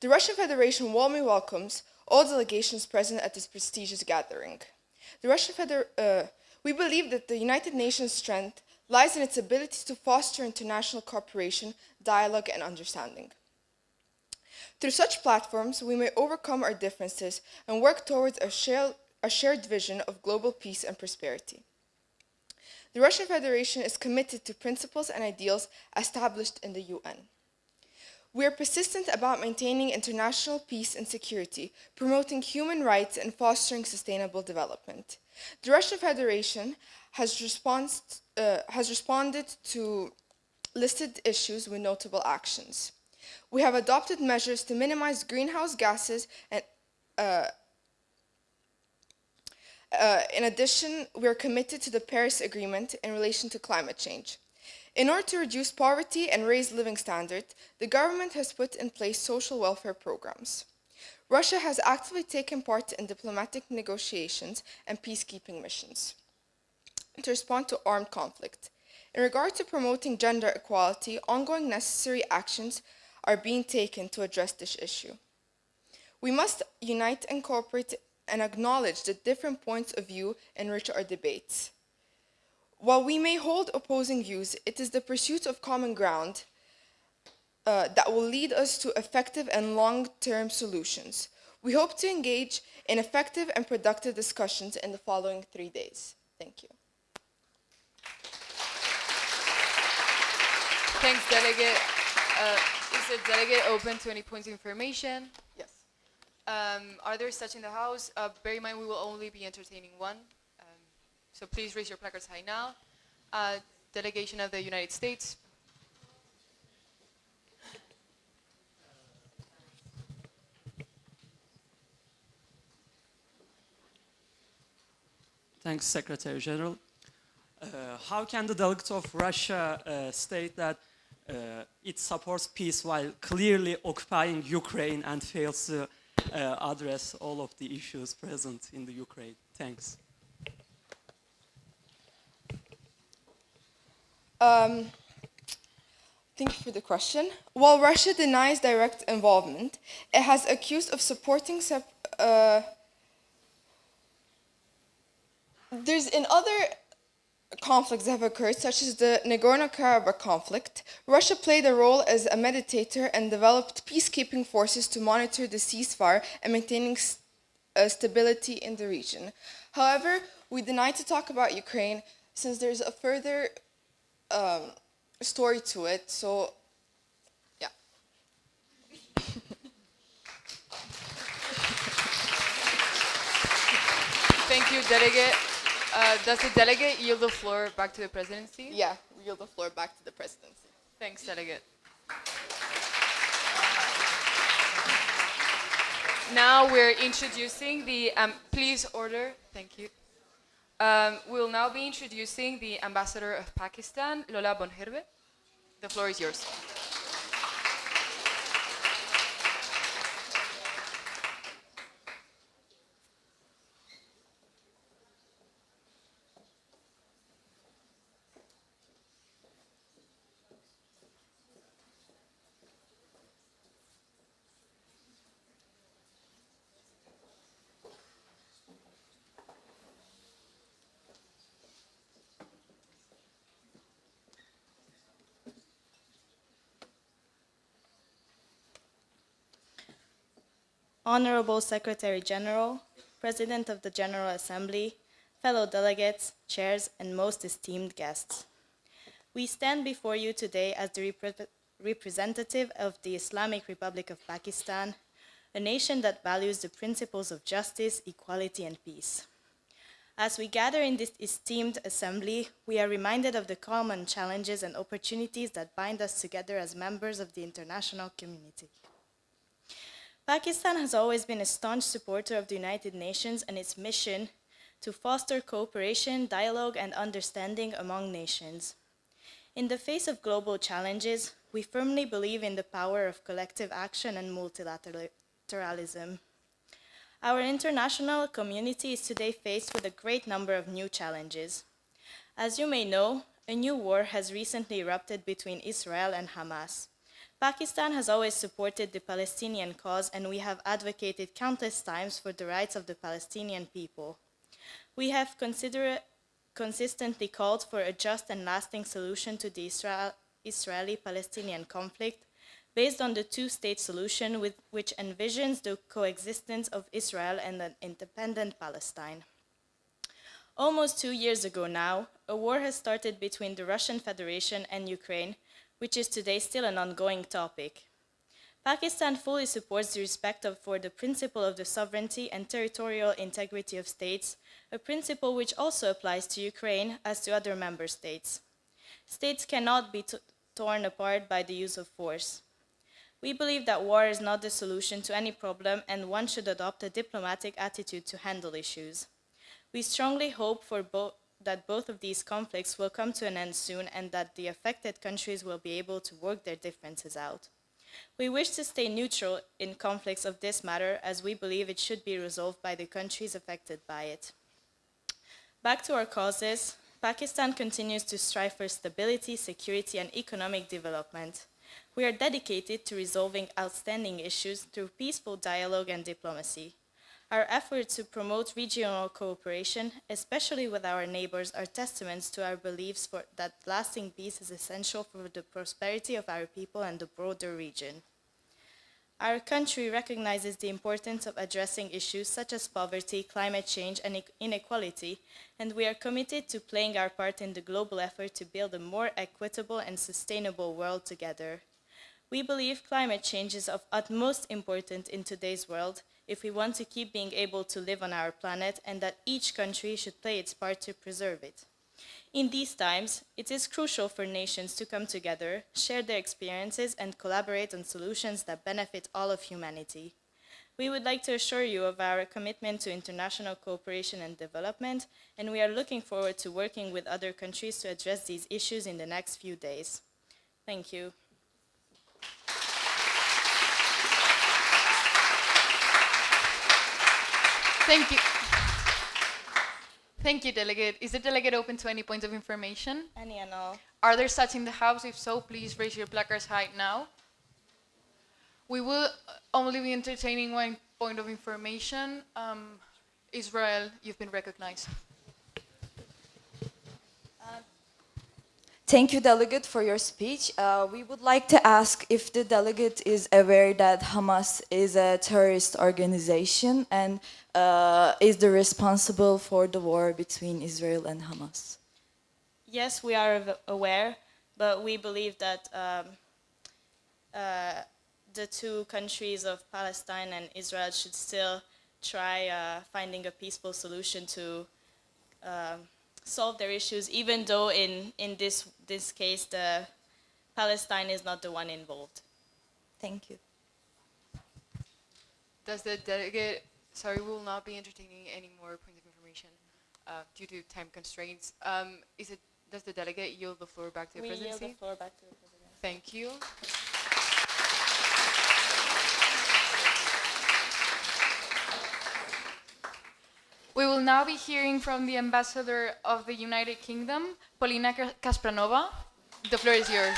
The Russian Federation warmly welcomes all delegations present at this prestigious gathering. We believe that the United Nations' strength lies in its ability to foster international cooperation, dialogue, and understanding. Through such platforms, we may overcome our differences and work towards a shared vision of global peace and prosperity. The Russian Federation is committed to principles and ideals established in the UN. We are persistent about maintaining international peace and security, promoting human rights, and fostering sustainable development. The Russian Federation has responded to listed issues with notable actions. We have adopted measures to minimize greenhouse gases and in addition, we are committed to the Paris Agreement in relation to climate change. In order to reduce poverty and raise living standards, the government has put in place social welfare programs. Russia has actively taken part in diplomatic negotiations and peacekeeping missions to respond to armed conflict. In regard to promoting gender equality, ongoing necessary actions are being taken to address this issue. We must unite and cooperate and acknowledge that different points of view enrich our debates. While we may hold opposing views, it is the pursuit of common ground that will lead us to effective and long-term solutions. We hope to engage in effective and productive discussions in the following 3 days. Thank you. Thanks, Delegate. Is the delegate open to any points of information? Yes. Are there such in the House? Bear in mind we will only be entertaining one. So please raise your placards high now. Delegation of the United States. Thanks, Secretary General. How can the delegate of Russia state that it supports peace while clearly occupying Ukraine and fails to address all of the issues present in the Ukraine? Thanks. Thank you for the question. While Russia denies direct involvement, it has accused of supporting there's in other conflicts that have occurred, such as the Nagorno-Karabakh conflict, Russia played a role as a mediator and developed peacekeeping forces to monitor the ceasefire and maintaining stability in the region. However, we deny to talk about Ukraine since there's a further story to it, so yeah. Thank you, Delegate. Does the delegate yield the floor back to the presidency? Yeah, we yield the floor back to the presidency. Thanks, Delegate. Now we're introducing the, please order, thank you. We'll now be introducing the Ambassador of Pakistan, Lola Bonhirbe. The floor is yours. Honorable Secretary General, President of the General Assembly, fellow delegates, chairs, and most esteemed guests. We stand before you today as the representative of the Islamic Republic of Pakistan, a nation that values the principles of justice, equality, and peace. As we gather in this esteemed assembly, we are reminded of the common challenges and opportunities that bind us together as members of the international community. Pakistan has always been a staunch supporter of the United Nations and its mission to foster cooperation, dialogue, and understanding among nations. In the face of global challenges, we firmly believe in the power of collective action and multilateralism. Our international community is today faced with a great number of new challenges. As you may know, a new war has recently erupted between Israel and Hamas. Pakistan has always supported the Palestinian cause, and we have advocated countless times for the rights of the Palestinian people. We have consistently called for a just and lasting solution to the Israeli-Palestinian conflict based on the two-state solution which envisions the coexistence of Israel and an independent Palestine. Almost 2 years ago now, a war has started between the Russian Federation and Ukraine, which is today still an ongoing topic. Pakistan fully supports the respect for the principle of the sovereignty and territorial integrity of states, a principle which also applies to Ukraine as to other member states. States cannot be torn apart by the use of force. We believe that war is not the solution to any problem, and one should adopt a diplomatic attitude to handle issues. We strongly hope that both of these conflicts will come to an end soon and that the affected countries will be able to work their differences out. We wish to stay neutral in conflicts of this matter, as we believe it should be resolved by the countries affected by it. Back to our causes, Pakistan continues to strive for stability, security, and economic development. We are dedicated to resolving outstanding issues through peaceful dialogue and diplomacy. Our efforts to promote regional cooperation, especially with our neighbors, are testaments to our beliefs that lasting peace is essential for the prosperity of our people and the broader region. Our country recognizes the importance of addressing issues such as poverty, climate change, and inequality, and we are committed to playing our part in the global effort to build a more equitable and sustainable world together. We believe climate change is of utmost importance in today's world if we want to keep being able to live on our planet, and that each country should play its part to preserve it. In these times, it is crucial for nations to come together, share their experiences, and collaborate on solutions that benefit all of humanity. We would like to assure you of our commitment to international cooperation and development, and we are looking forward to working with other countries to address these issues in the next few days. Thank you. Thank you. Thank you, Delegate. Is the delegate open to any points of information? Any and all. Are there such in the House? If so, please raise your placards high now. We will only be entertaining one point of information. Israel, you've been recognized. Thank you, Delegate, for your speech. We would like to ask if the delegate is aware that Hamas is a terrorist organization and is the responsible for the war between Israel and Hamas. Yes, we are aware, but we believe that the two countries of Palestine and Israel should still try finding a peaceful solution to solve their issues, even though in this case, the Palestine is not the one involved. Thank you. Does the delegate, sorry, we will not be entertaining any more points of information due to time constraints. Does the delegate yield the floor back to the presidency? We yield the floor back to the presidency. Thank you. We will now be hearing from the Ambassador of the United Kingdom, Polina Kaspranova. The floor is yours.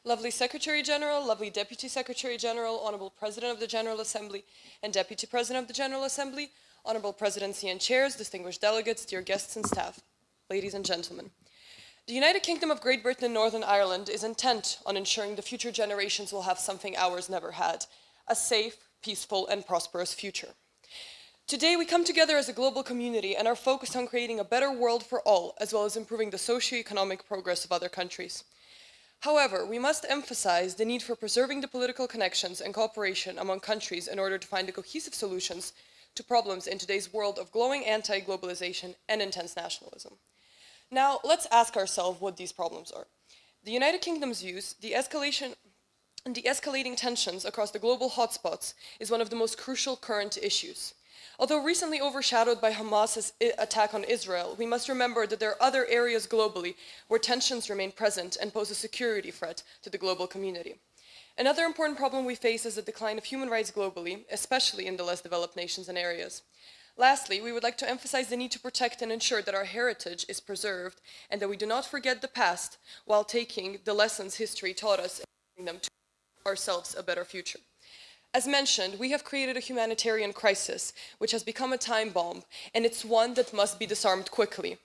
Lovely Secretary General, lovely Deputy Secretary General, Honourable President of the General Assembly, and Deputy President of the General Assembly, Honorable Presidency and Chairs, distinguished delegates, dear guests and staff, ladies and gentlemen. The United Kingdom of Great Britain and Northern Ireland is intent on ensuring the future generations will have something ours never had, a safe, peaceful, and prosperous future. Today, we come together as a global community and are focused on creating a better world for all, as well as improving the socio-economic progress of other countries. However, we must emphasize the need for preserving the political connections and cooperation among countries in order to find the cohesive solutions to problems in today's world of glowing anti-globalization and intense nationalism. Now, let's ask ourselves what these problems are. The United Kingdom's views, the escalating tensions across the global hotspots is one of the most crucial current issues. Although recently overshadowed by Hamas's attack on Israel, we must remember that there are other areas globally where tensions remain present and pose a security threat to the global community. Another important problem we face is the decline of human rights globally, especially in the less developed nations and areas. Lastly, we would like to emphasize the need to protect and ensure that our heritage is preserved and that we do not forget the past while taking the lessons history taught us and giving them to ourselves a better future. As mentioned, we have created a humanitarian crisis, which has become a time bomb, and it's one that must be disarmed quickly.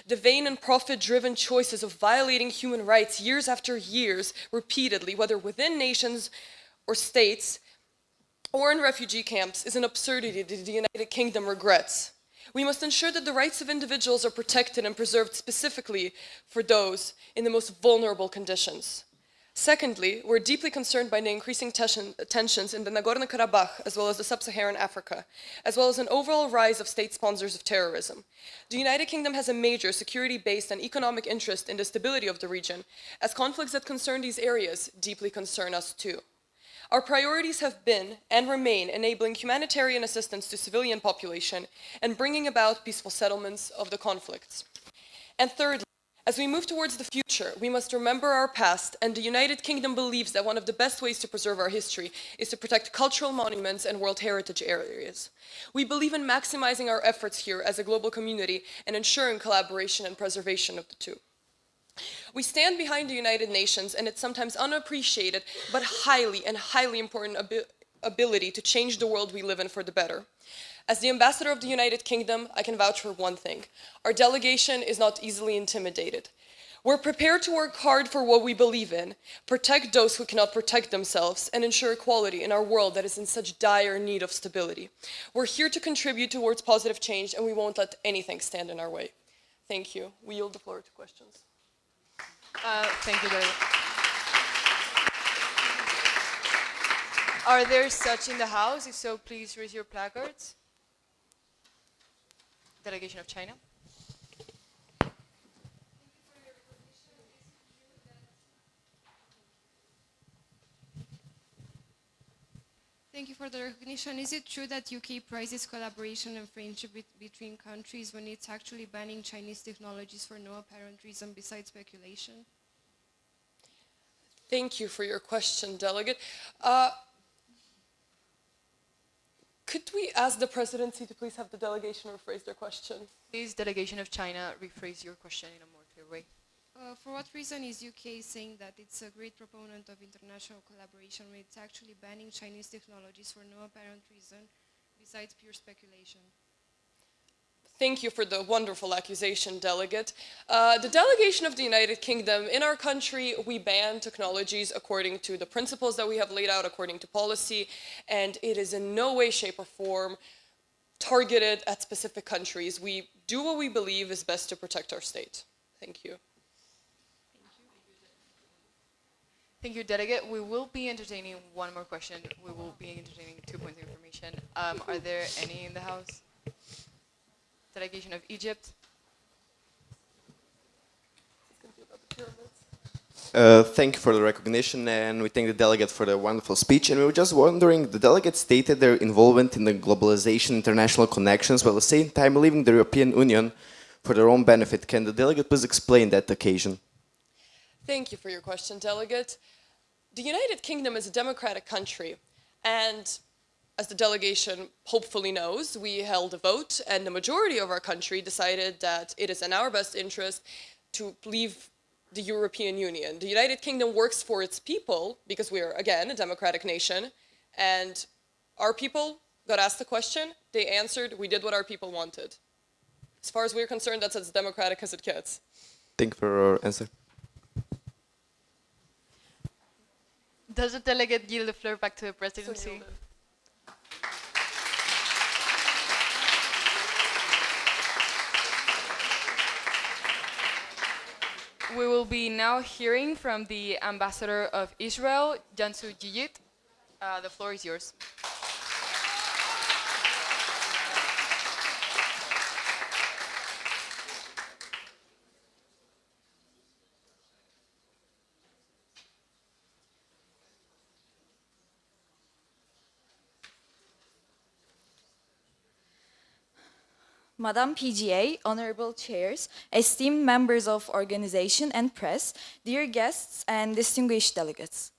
The vain and profit-driven choices of violating human rights years after years, repeatedly, whether within nations or states, or in refugee camps, is an absurdity that the United Kingdom regrets. We must ensure that the rights of individuals are protected and preserved specifically for those in the most vulnerable conditions. Secondly, we're deeply concerned by the increasing tensions in the Nagorno-Karabakh, as well as the sub-Saharan Africa, as well as an overall rise of state sponsors of terrorism. The United Kingdom has a major security-based and economic interest in the stability of the region, as conflicts that concern these areas deeply concern us too. Our priorities have been and remain enabling humanitarian assistance to civilian population and bringing about peaceful settlements of the conflicts. And thirdly, as we move towards the future, we must remember our past, and the United Kingdom believes that one of the best ways to preserve our history is to protect cultural monuments and World Heritage areas. We believe in maximizing our efforts here as a global community and ensuring collaboration and preservation of the two. We stand behind the United Nations and its sometimes unappreciated but highly important ability to change the world we live in for the better. As the ambassador of the United Kingdom, I can vouch for one thing. Our delegation is not easily intimidated. We're prepared to work hard for what we believe in, protect those who cannot protect themselves, and ensure equality in our world that is in such dire need of stability. We're here to contribute towards positive change, and we won't let anything stand in our way. Thank you. We yield the floor to questions. Thank you, David. Are there such in the house? If so, please raise your placards. Delegation of China. Thank you for the recognition. Is it true that UK prizes collaboration and friendship between countries when it's actually banning Chinese technologies for no apparent reason besides speculation? Thank you for your question, Delegate. Could we ask the presidency to please have the delegation rephrase their question? Please, delegation of China, rephrase your question in a more clear way. For what reason is UK saying that it's a great proponent of international collaboration when it's actually banning Chinese technologies for no apparent reason besides pure speculation? Thank you for the wonderful accusation, Delegate. The delegation of the United Kingdom, in our country, we ban technologies according to the principles that we have laid out according to policy, and it is in no way, shape, or form targeted at specific countries. We do what we believe is best to protect our state. Thank you. Thank you, Delegate. We will be entertaining one more question. We will be entertaining 2 points of information. Are there any in the house? Delegation of Egypt. Thank you for the recognition, and we thank the delegate for the wonderful speech. And we were just wondering, the delegate stated their involvement in the globalization, international connections, while at the same time leaving the European Union for their own benefit. Can the delegate please explain that occasion? Thank you for your question, Delegate. The United Kingdom is a democratic country, and as the delegation hopefully knows, we held a vote, and the majority of our country decided that it is in our best interest to leave the European Union. The United Kingdom works for its people, because we are, again, a democratic nation, and our people got asked the question, they answered, we did what our people wanted. As far as we're concerned, that's as democratic as it gets. Thank you for your answer. Does the delegate yield the floor back to the presidency? yielded. We will be now hearing from the ambassador of Israel, Jansu Yiyit. The floor is yours. Madam PGA, honorable chairs, esteemed members of organization and press, dear guests and distinguished delegates.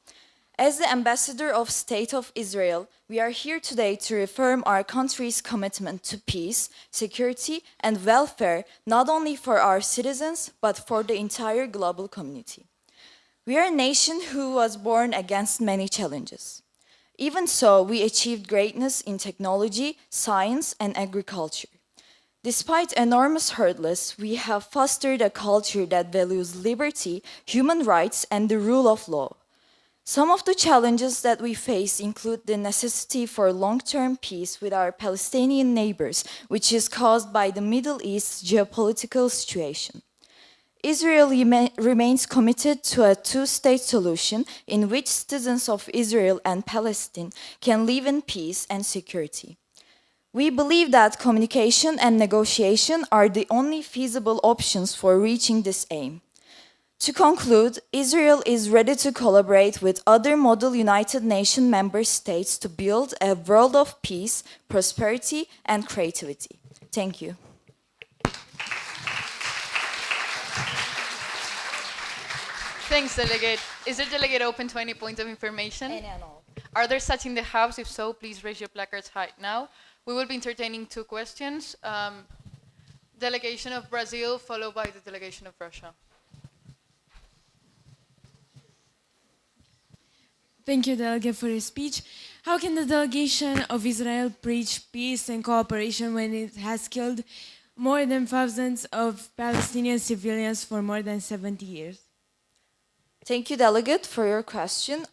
As the ambassador of State of Israel, we are here today to reaffirm our country's commitment to peace, security, and welfare, not only for our citizens, but for the entire global community. We are a nation who was born against many challenges. Even so, we achieved greatness in technology, science, and agriculture. Despite enormous hurdles, we have fostered a culture that values liberty, human rights, and the rule of law. Some of the challenges that we face include the necessity for long-term peace with our Palestinian neighbors, which is caused by the Middle East geopolitical situation. Israel remains committed to a two-state solution in which citizens of Israel and Palestine can live in peace and security. We believe that communication and negotiation are the only feasible options for reaching this aim. To conclude, Israel is ready to collaborate with other Model United Nations member states to build a world of peace, prosperity, and creativity. Thank you. Thanks, Delegate. Is the delegate open to any point of information? Any and all. Are there such in the House? If so, please raise your placards high now. We will be entertaining two questions. Delegation of Brazil, followed by the delegation of Russia. Thank you, Delegate, for your speech. How can the delegation of Israel preach peace and cooperation when it has killed more than thousands of Palestinian civilians for more than 70 years? Thank you, Delegate, for your question.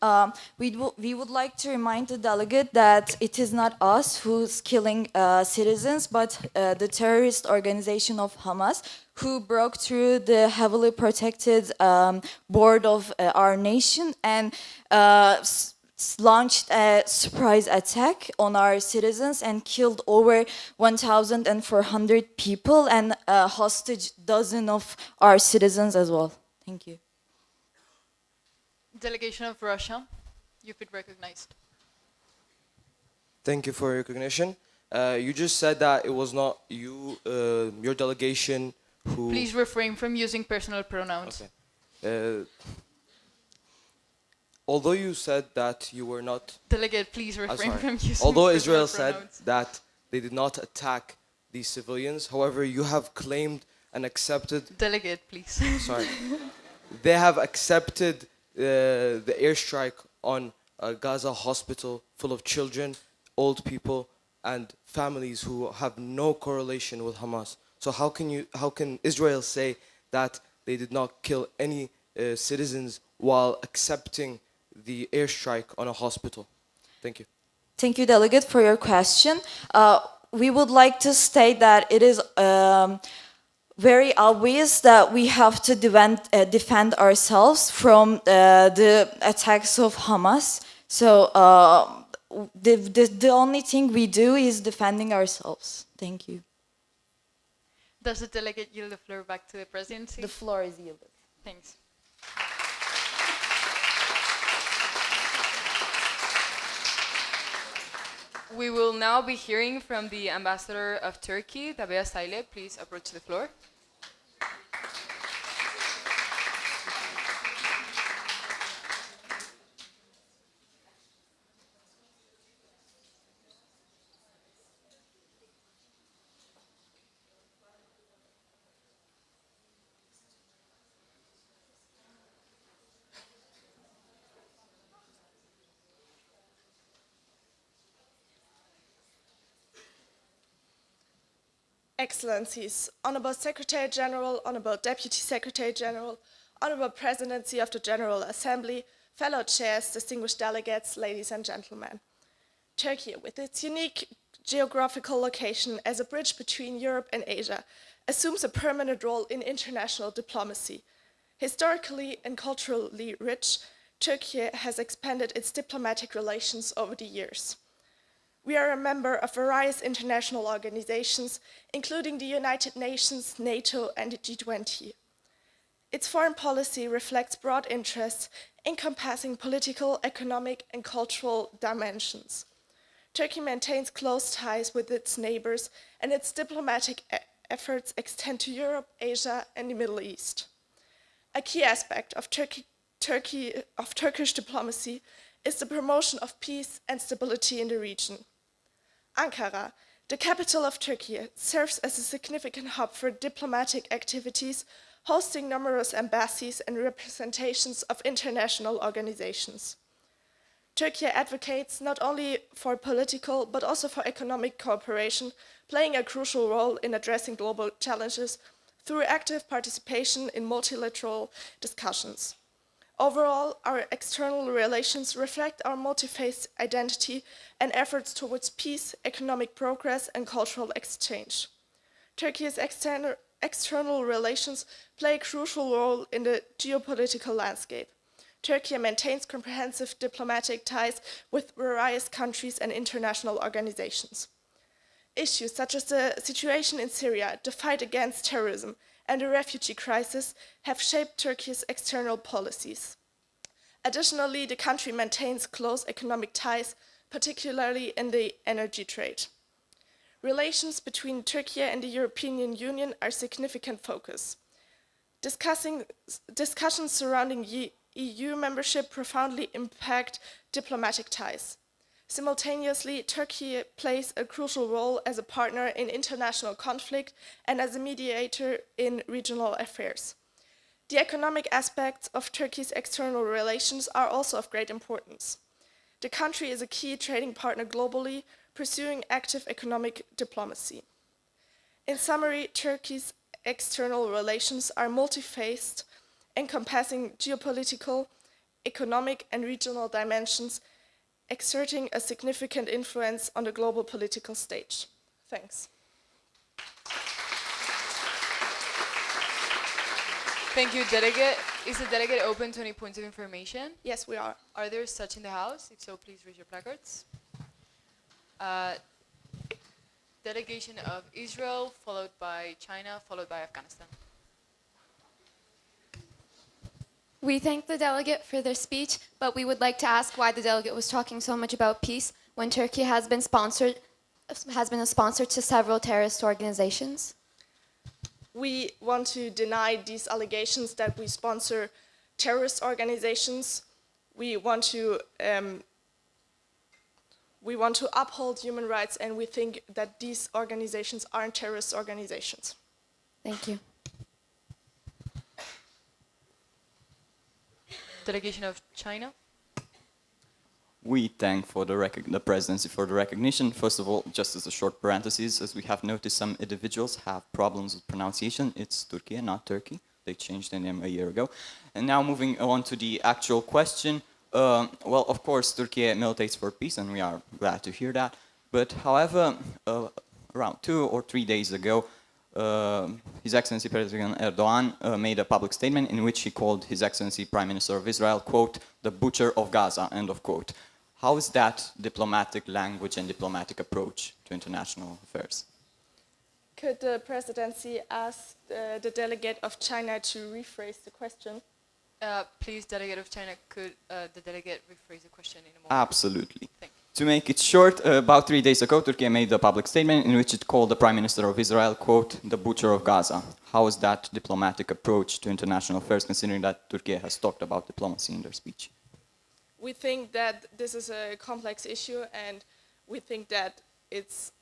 We would like to remind the Delegate that it is not us who's killing citizens, but the terrorist organization of Hamas, who broke through the heavily protected border of our nation and launched a surprise attack on our citizens and killed over 1,400 people and hostage dozens of our citizens as well. Thank you. Delegation of Russia, you've been recognized. Thank you for your recognition. You just said that it was not you, your delegation who... Please refrain from using personal pronouns. Okay. Although you said that you were not... Delegate, please refrain from using Although personal Israel pronouns. said that they did not attack these civilians, however, you have claimed and accepted... Delegate, please. Sorry. They have accepted the airstrike on a Gaza hospital full of children, old people, and families who have no correlation with Hamas. So how can Israel say that they did not kill any citizens while accepting the airstrike on a hospital? Thank you. Thank you, Delegate, for your question. We would like to state that it is very obvious that we have to defend ourselves from the attacks of Hamas. So the only thing we do is defending ourselves. Thank you. Does the delegate yield the floor back to the presidency? The floor is yielded. Thanks. We will now be hearing from the ambassador of Turkey, Tabea Sayle. Please approach the floor. Excellencies, Honorable Secretary General, Honorable Deputy Secretary General, Honorable Presidency of the General Assembly, fellow chairs, distinguished delegates, ladies and gentlemen. Turkey, with its unique geographical location as a bridge between Europe and Asia, assumes a permanent role in international diplomacy. Historically and culturally rich, Turkey has expanded its diplomatic relations over the years. We are a member of various international organizations, including the United Nations, NATO, and the G20. Its foreign policy reflects broad interests encompassing political, economic, and cultural dimensions. Turkey maintains close ties with its neighbors, and its diplomatic efforts extend to Europe, Asia, and the Middle East. A key aspect of Turkish diplomacy is the promotion of peace and stability in the region. Ankara, the capital of Turkey, serves as a significant hub for diplomatic activities, hosting numerous embassies and representations of international organizations. Turkey advocates not only for political but also for economic cooperation, playing a crucial role in addressing global challenges through active participation in multilateral discussions. Overall, our external relations reflect our multi-faced identity and efforts towards peace, economic progress, and cultural exchange. Turkey's external relations play a crucial role in the geopolitical landscape. Turkey maintains comprehensive diplomatic ties with various countries and international organizations. Issues such as the situation in Syria, the fight against terrorism, and the refugee crisis have shaped Turkey's external policies. Additionally, the country maintains close economic ties, particularly in the energy trade. Relations between Turkey and the European Union are a significant focus. Discussions surrounding EU membership profoundly impact diplomatic ties. Simultaneously, Turkey plays a crucial role as a partner in international conflict and as a mediator in regional affairs. The economic aspects of Turkey's external relations are also of great importance. The country is a key trading partner globally, pursuing active economic diplomacy. In summary, Turkey's external relations are multi-faced, encompassing geopolitical, economic, and regional dimensions, exerting a significant influence on the global political stage. Thanks. Thank you, Delegate. Is the delegate open to any points of information? Yes, we are. Are there such in the House? If so, please raise your placards. Delegation of Israel, followed by China, followed by Afghanistan. We thank the delegate for their speech, but we would like to ask why the delegate was talking so much about peace when Turkey has been a sponsor to several terrorist organizations. We want to deny these allegations that we sponsor terrorist organizations. We want to uphold human rights, and we think that these organizations aren't terrorist organizations. Thank you. Delegation of China. We thank for the presidency for the recognition. First of all, just as a short parenthesis, as we have noticed some individuals have problems with pronunciation. It's Turkey, not Turkey. They changed the name a year ago. And now moving on to the actual question. Well, of course, Turkey militates for peace, and we are glad to hear that. But however, around 2 or 3 days ago, His Excellency President Erdogan made a public statement in which he called His Excellency Prime Minister of Israel, quote, the butcher of Gaza, end of quote. How is that diplomatic language and diplomatic approach to international affairs? Could the presidency ask the delegate of China to rephrase the question? Please, delegate of China, could the delegate rephrase the question in a moment? Absolutely. To make it short, about 3 days ago, Turkey made a public statement in which it called the Prime Minister of Israel, quote, the butcher of Gaza. How is that diplomatic approach to international affairs, considering that Turkey has talked about diplomacy in their speech? We think that this is a complex issue, and we think that it's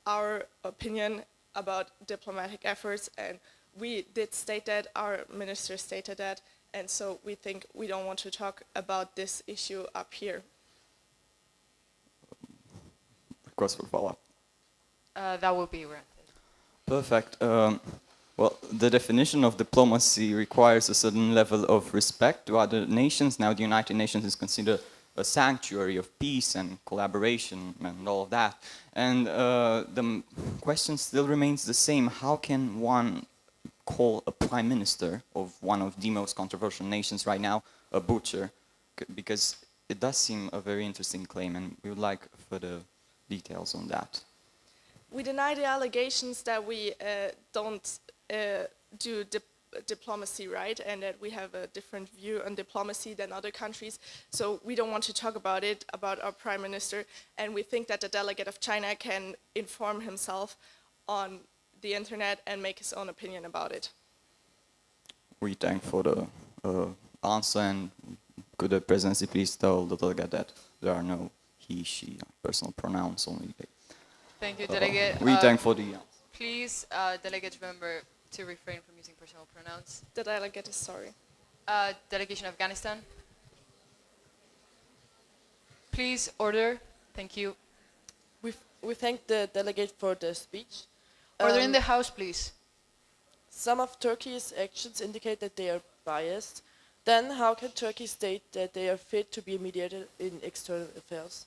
our opinion about diplomatic efforts, and we did state that, our minister stated that, and so we think we don't want to talk about this issue up here. Request for follow-up. that will be granted. Perfect. Well, the definition of diplomacy requires a certain level of respect to other nations. Now, the United Nations is considered a sanctuary of peace and collaboration and all of that. And the question still remains the same. How can one call a prime minister of one of the most controversial nations right now a butcher? Because it does seem a very interesting claim, and we would like further details on that. We deny the allegations that we don't do diplomacy right, and that we have a different view on diplomacy than other countries. So we don't want to talk about it, about our prime minister, and we think that the delegate of China can inform himself on the internet and make his own opinion about it. We thank for the answer, and could the presidency please tell the delegate that there are no he, she, personal pronouns only. Thank you, Delegate. We thank for the answer. Please, Delegate, remember to refrain from using personal pronouns. The delegate is sorry. Delegation of Afghanistan. Please, order. Thank you. We thank the delegate for the speech. Order in the House, please. Some of Turkey's actions indicate that they are biased. Then how can Turkey state that they are fit to be a mediator in external affairs?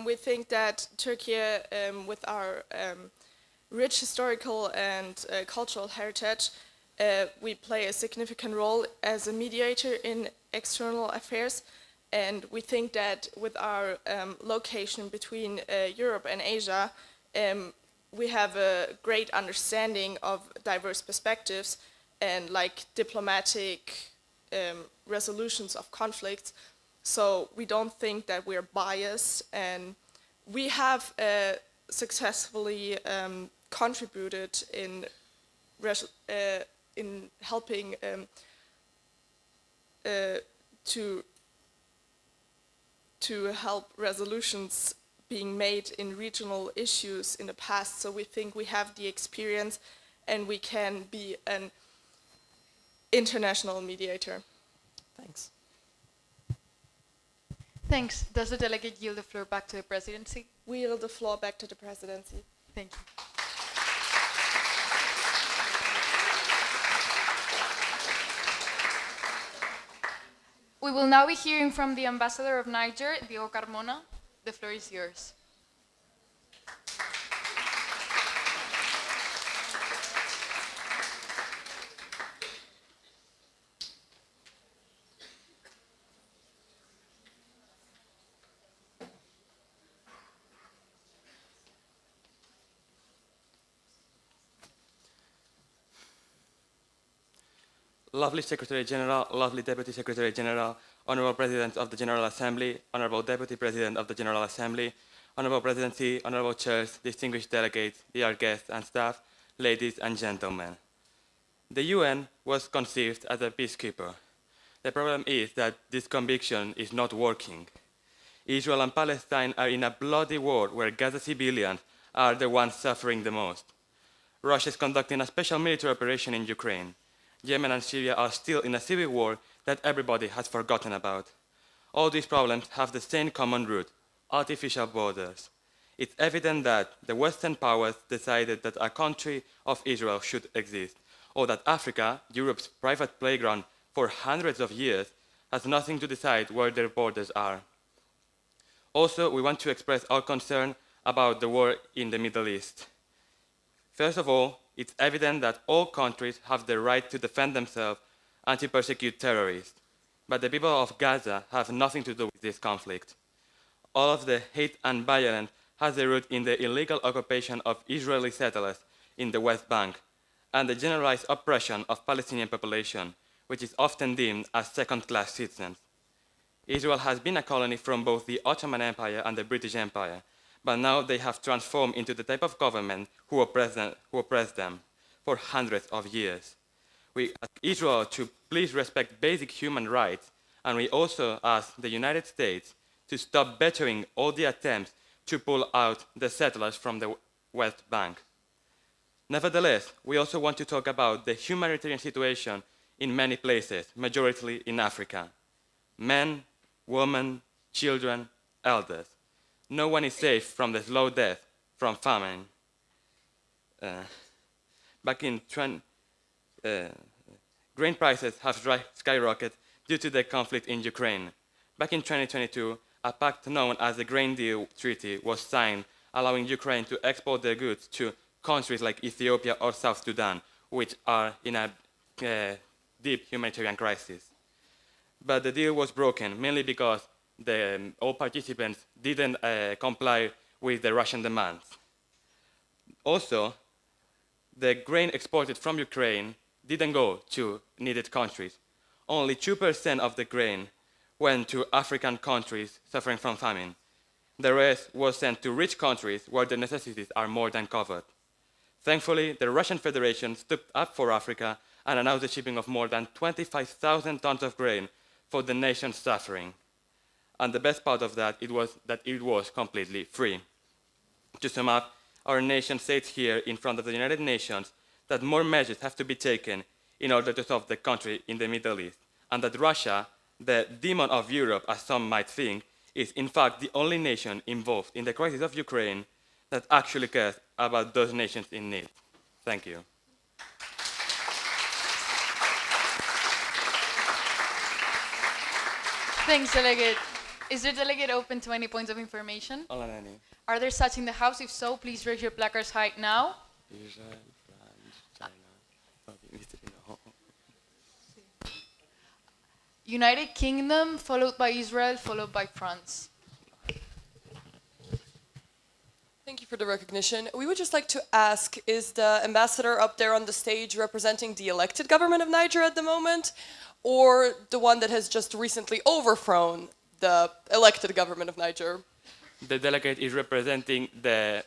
We think that Turkey, with our rich historical and cultural heritage, we play a significant role as a mediator in external affairs. And we think that with our location between Europe and Asia, we have a great understanding of diverse perspectives and like diplomatic resolutions of conflicts. So we don't think that we're biased, and we have successfully contributed in helping to help resolutions being made in regional issues in the past. So we think we have the experience and we can be an international mediator. Thanks. Thanks. Does the delegate yield the floor back to the presidency? We yield the floor back to the presidency. Thank you. We will now be hearing from the ambassador of Niger, Diego Carmona. The floor is yours. Lovely Secretary General, lovely Deputy Secretary General, Honorable President of the General Assembly, Honorable Deputy President of the General Assembly, Honorable Presidency, Honorable Chairs, distinguished delegates, dear guests and staff, ladies and gentlemen. The UN was conceived as a peacekeeper. The problem is that this conviction is not working. Israel and Palestine are in a bloody war where Gaza civilians are the ones suffering the most. Russia is conducting a special military operation in Ukraine. Yemen and Syria are still in a civil war that everybody has forgotten about. All these problems have the same common root: artificial borders. It's evident that the Western powers decided that a country of Israel should exist, or that Africa, Europe's private playground for hundreds of years, has nothing to decide where their borders are. Also, we want to express our concern about the war in the Middle East. First of all, it's evident that all countries have the right to defend themselves and to persecute terrorists. But the people of Gaza have nothing to do with this conflict. All of the hate and violence has their root in the illegal occupation of Israeli settlers in the West Bank and the generalized oppression of Palestinian population, which is often deemed as second-class citizens. Israel has been a colony from both the Ottoman Empire and the British Empire, but now they have transformed into the type of government who oppress them for hundreds of years. We ask Israel to please respect basic human rights, and we also ask the United States to stop bettering all the attempts to pull out the settlers from the West Bank. Nevertheless, we also want to talk about the humanitarian situation in many places, majority in Africa. Men, women, children, elders. No one is safe from the slow death from famine. Back in grain prices have skyrocketed due to the conflict in Ukraine. Back in 2022, a pact known as the Grain Deal Treaty was signed, allowing Ukraine to export their goods to countries like Ethiopia or South Sudan, which are in a deep humanitarian crisis. But the deal was broken, mainly because all participants didn't comply with the Russian demands. Also, the grain exported from Ukraine didn't go to needed countries. Only 2% of the grain went to African countries suffering from famine. The rest was sent to rich countries where the necessities are more than covered. Thankfully, the Russian Federation stood up for Africa and announced the shipping of more than 25,000 tons of grain for the nations suffering. And the best part of that, it was completely free. To sum up, our nation states here in front of the United Nations that more measures have to be taken in order to solve the country in the Middle East, and that Russia, the demon of Europe, as some might think, is in fact the only nation involved in the crisis of Ukraine that actually cares about those nations in need. Thank you. Thanks, Delegate. Is the delegate open to any points of information? Are there such in the House? If so, please raise your placards high now. Israel, France, China. United Kingdom, followed by Israel, followed by France. Thank you for the recognition. We would just like to ask, is the ambassador up there on the stage representing the elected government of Niger at the moment, or the one that has just recently overthrown the elected government of Niger? The delegate is representing the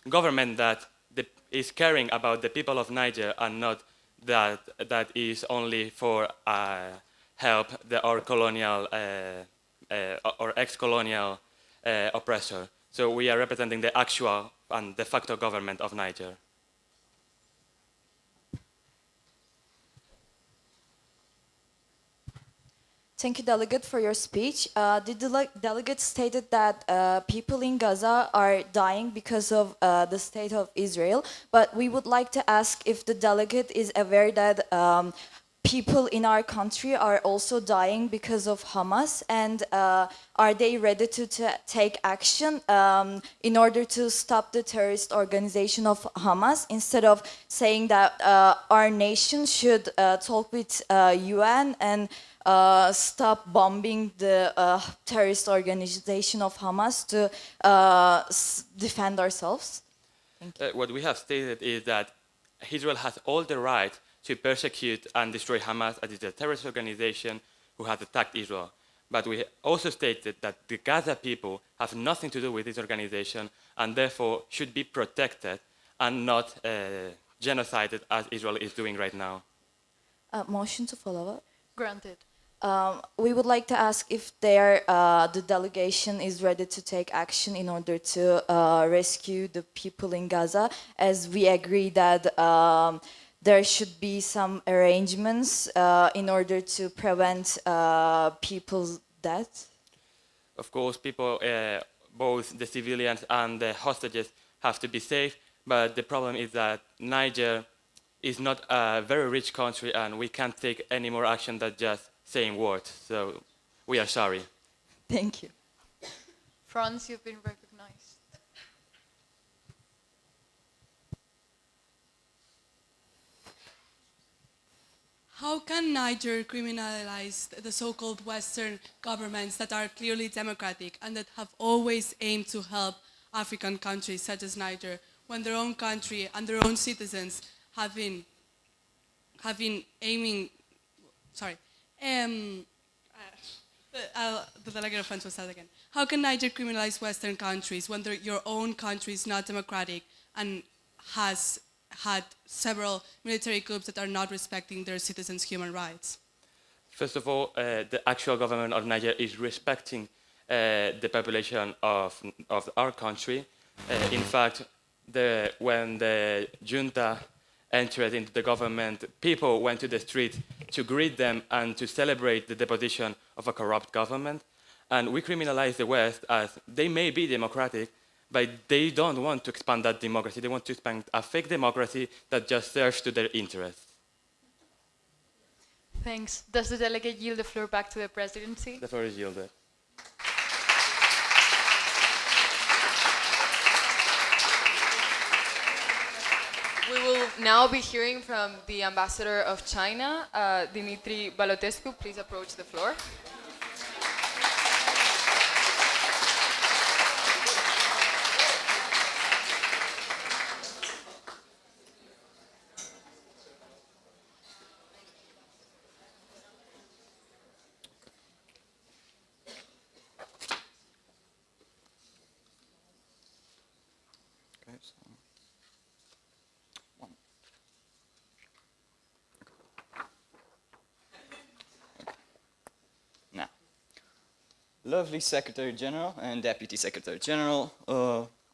government that is caring about the people of Niger and not that is only for help our colonial or ex-colonial oppressor. So we are representing the actual and de facto government of Niger. Thank you, Delegate, for your speech. The delegate stated that people in Gaza are dying because of the state of Israel, but we would like to ask if the delegate is aware that people in our country are also dying because of Hamas, and are they ready to take action in order to stop the terrorist organization of Hamas, instead of saying that our nation should talk with UN and stop bombing the terrorist organization of Hamas to defend ourselves? What we have stated is that Israel has all the right to persecute and destroy Hamas, as it is a terrorist organization who has attacked Israel. But we also stated that the Gaza people have nothing to do with this organization and therefore should be protected and not genocided as Israel is doing right now. Motion to follow up. Granted. We would like to ask if the delegation is ready to take action in order to rescue the people in Gaza, as we agree that there should be some arrangements in order to prevent people's death. Of course, people, both the civilians and the hostages, have to be safe, but the problem is that Niger is not a very rich country and we can't take any more action than just saying words, so we are sorry. Thank you. France, you've been recognized. How can Niger criminalize the so-called Western governments that are clearly democratic and that have always aimed to help African countries such as Niger, when their own country and their own citizens have been aiming, sorry, the delegate of France will start again. How can Niger criminalize Western countries when your own country is not democratic and has had several military coups that are not respecting their citizens' human rights? First of all, the actual government of Niger is respecting the population of our country. In fact, when the junta entered into the government, people went to the street to greet them and to celebrate the deposition of a corrupt government. And we criminalize the West as they may be democratic, but they don't want to expand that democracy. They want to expand a fake democracy that just serves to their interests. Thanks. Does the delegate yield the floor back to the presidency? The floor is yielded. We will now be hearing from the ambassador of China, Dimitri Balotescu. Please approach the floor. Now, lovely Secretary General and Deputy Secretary General,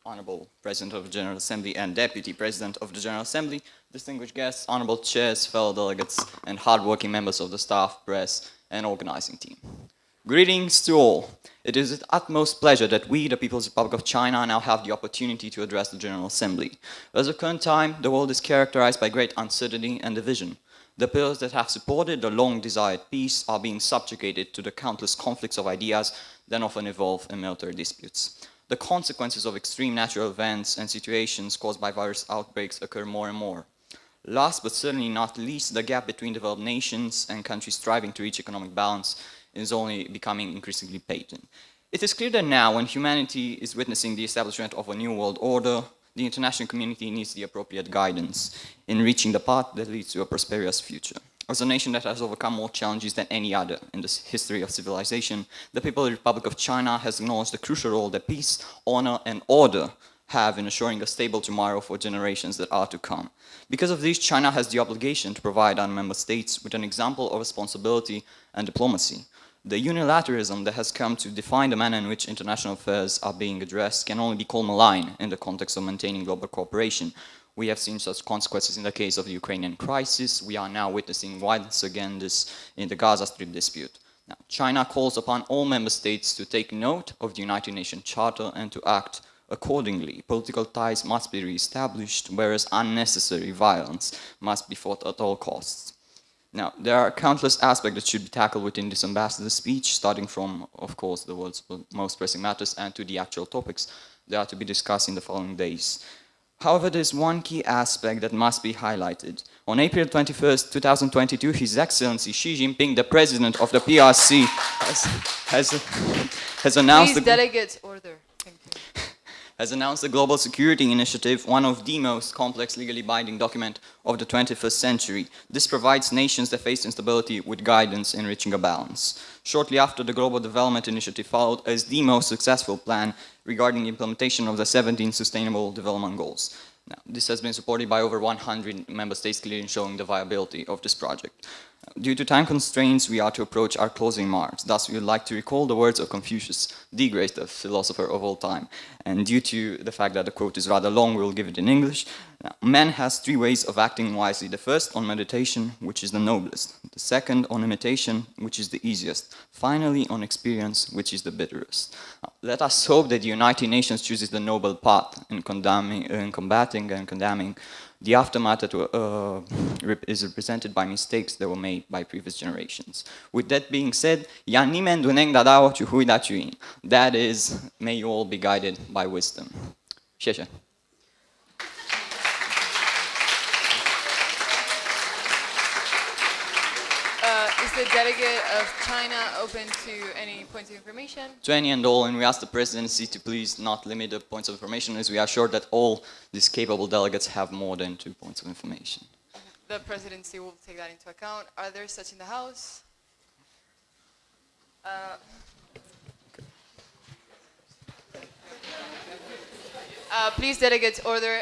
Honorable President of the General Assembly and Deputy President of the General Assembly, distinguished guests, honorable chairs, fellow delegates, and hardworking members of the staff, press, and organizing team. Greetings to all. It is with utmost pleasure that we, the People's Republic of China, now have the opportunity to address the General Assembly. At the current time, the world is characterized by great uncertainty and division. The pillars that have supported the long-desired peace are being subjugated to the countless conflicts of ideas that often evolve in military disputes. The consequences of extreme natural events and situations caused by virus outbreaks occur more and more. Last but certainly not least, the gap between developed nations and countries striving to reach economic balance is only becoming increasingly patent. It is clear that now, when humanity is witnessing the establishment of a new world order, the international community needs the appropriate guidance in reaching the path that leads to a prosperous future. As a nation that has overcome more challenges than any other in the history of civilization, the People's Republic of China has acknowledged the crucial role that peace, honor, and order have in assuring a stable tomorrow for generations that are to come. Because of this, China has the obligation to provide our member states with an example of responsibility and diplomacy. The unilateralism that has come to define the manner in which international affairs are being addressed can only be called malign in the context of maintaining global cooperation. We have seen such consequences in the case of the Ukrainian crisis. We are now witnessing once again this in the Gaza Strip dispute. Now, China calls upon all member states to take note of the United Nations Charter and to act accordingly. Political ties must be reestablished, whereas unnecessary violence must be fought at all costs. Now, there are countless aspects that should be tackled within this ambassador's speech, starting from, of course, the world's most pressing matters and to the actual topics that are to be discussed in the following days. However, there is one key aspect that must be highlighted. On April 21st, 2022, His Excellency Xi Jinping, the President of the PRC, has announced... Please, delegates, order. Thank you. Has announced the Global Security Initiative, one of the most complex legally binding documents of the 21st century. This provides nations that face instability with guidance in reaching a balance. Shortly after, the Global Development Initiative followed as the most successful plan regarding the implementation of the 17 Sustainable Development Goals. Now, this has been supported by over 100 member states, clearly showing the viability of this project. Due to time constraints, we are to approach our closing marks. Thus, we would like to recall the words of Confucius, the greatest philosopher of all time. And due to the fact that the quote is rather long, we will give it in English. Now, man has three ways of acting wisely. The first, on meditation, which is the noblest. The second, on imitation, which is the easiest. Finally, on experience, which is the bitterest. Now, let us hope that the United Nations chooses the noble path in combating and condemning the aftermath that is represented by mistakes that were made by previous generations. With that being said, that is, may you all be guided by wisdom. 谢谢. Is the delegate of China open to any points of information? To any and all, and we ask the presidency to please not limit the points of information, as we are sure that all these capable delegates have more than 2 points of information. The presidency will take that into account. Are there such in the House? Please, delegates, order.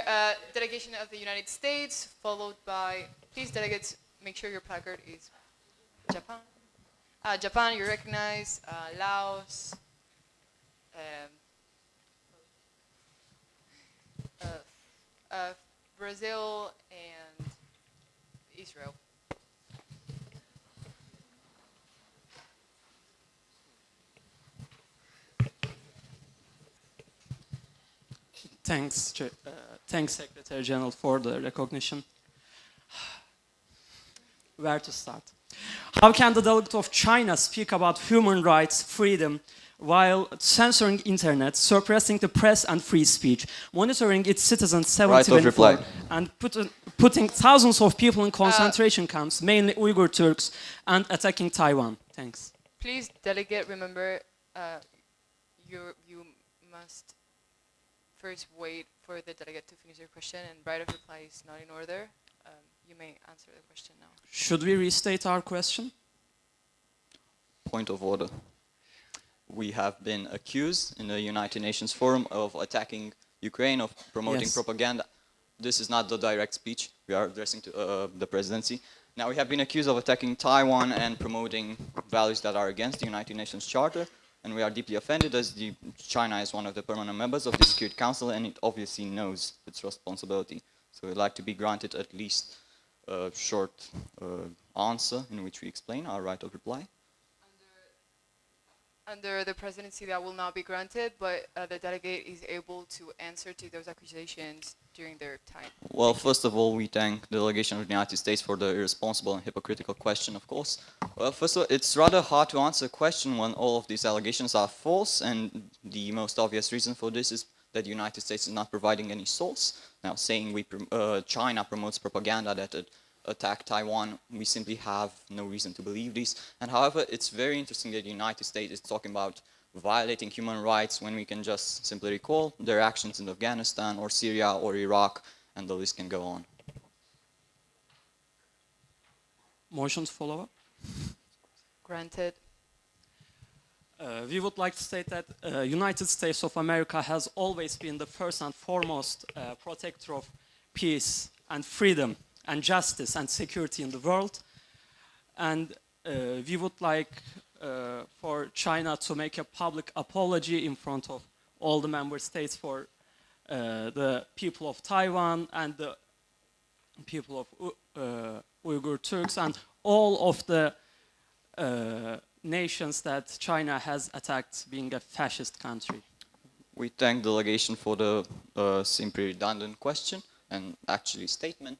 Delegation of the United States, followed by... Please, delegates, make sure your placard is Japan. Japan, you recognize. Laos. Brazil and Israel. Thanks, Secretary General, for the recognition. Where to start? How can the delegate of China speak about human rights, freedom, while censoring internet, suppressing the press and free speech, monitoring its citizens 7/24, and putting thousands of people in concentration camps, mainly Uyghur Turks, and attacking Taiwan? Thanks. Please, delegate, remember you must first wait for the delegate to finish your question, and right of reply is not in order. You may answer the question now. Should we restate our question? Point of order. We have been accused in the United Nations Forum of attacking Ukraine, of promoting propaganda. This is not the direct speech we are addressing to the presidency. Now, we have been accused of attacking Taiwan and promoting values that are against the United Nations Charter, and we are deeply offended as China is one of the permanent members of the Security Council, and it obviously knows its responsibility. So we'd like to be granted at least a short answer in which we explain our right of reply. Under the presidency, that will not be granted, but the delegate is able to answer to those accusations during their time. Well, first of all, we thank the delegation of the United States for the irresponsible and hypocritical question, of course. Well, first of all, it's rather hard to answer a question when all of these allegations are false, and the most obvious reason for this is that the United States is not providing any source. Now, saying China promotes propaganda that attack Taiwan, we simply have no reason to believe this. And however, it's very interesting that the United States is talking about violating human rights when we can just simply recall their actions in Afghanistan or Syria or Iraq, and the list can go on. Motion to follow up? Granted. We would like to state that United States of America has always been the first and foremost protector of peace and freedom and justice and security in the world. And we would like for China to make a public apology in front of all the member states for the people of Taiwan and the people of Uyghur Turks and all of the nations that China has attacked being a fascist country. We thank the delegation for the simply redundant question and actually statement.